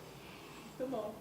Muito bom.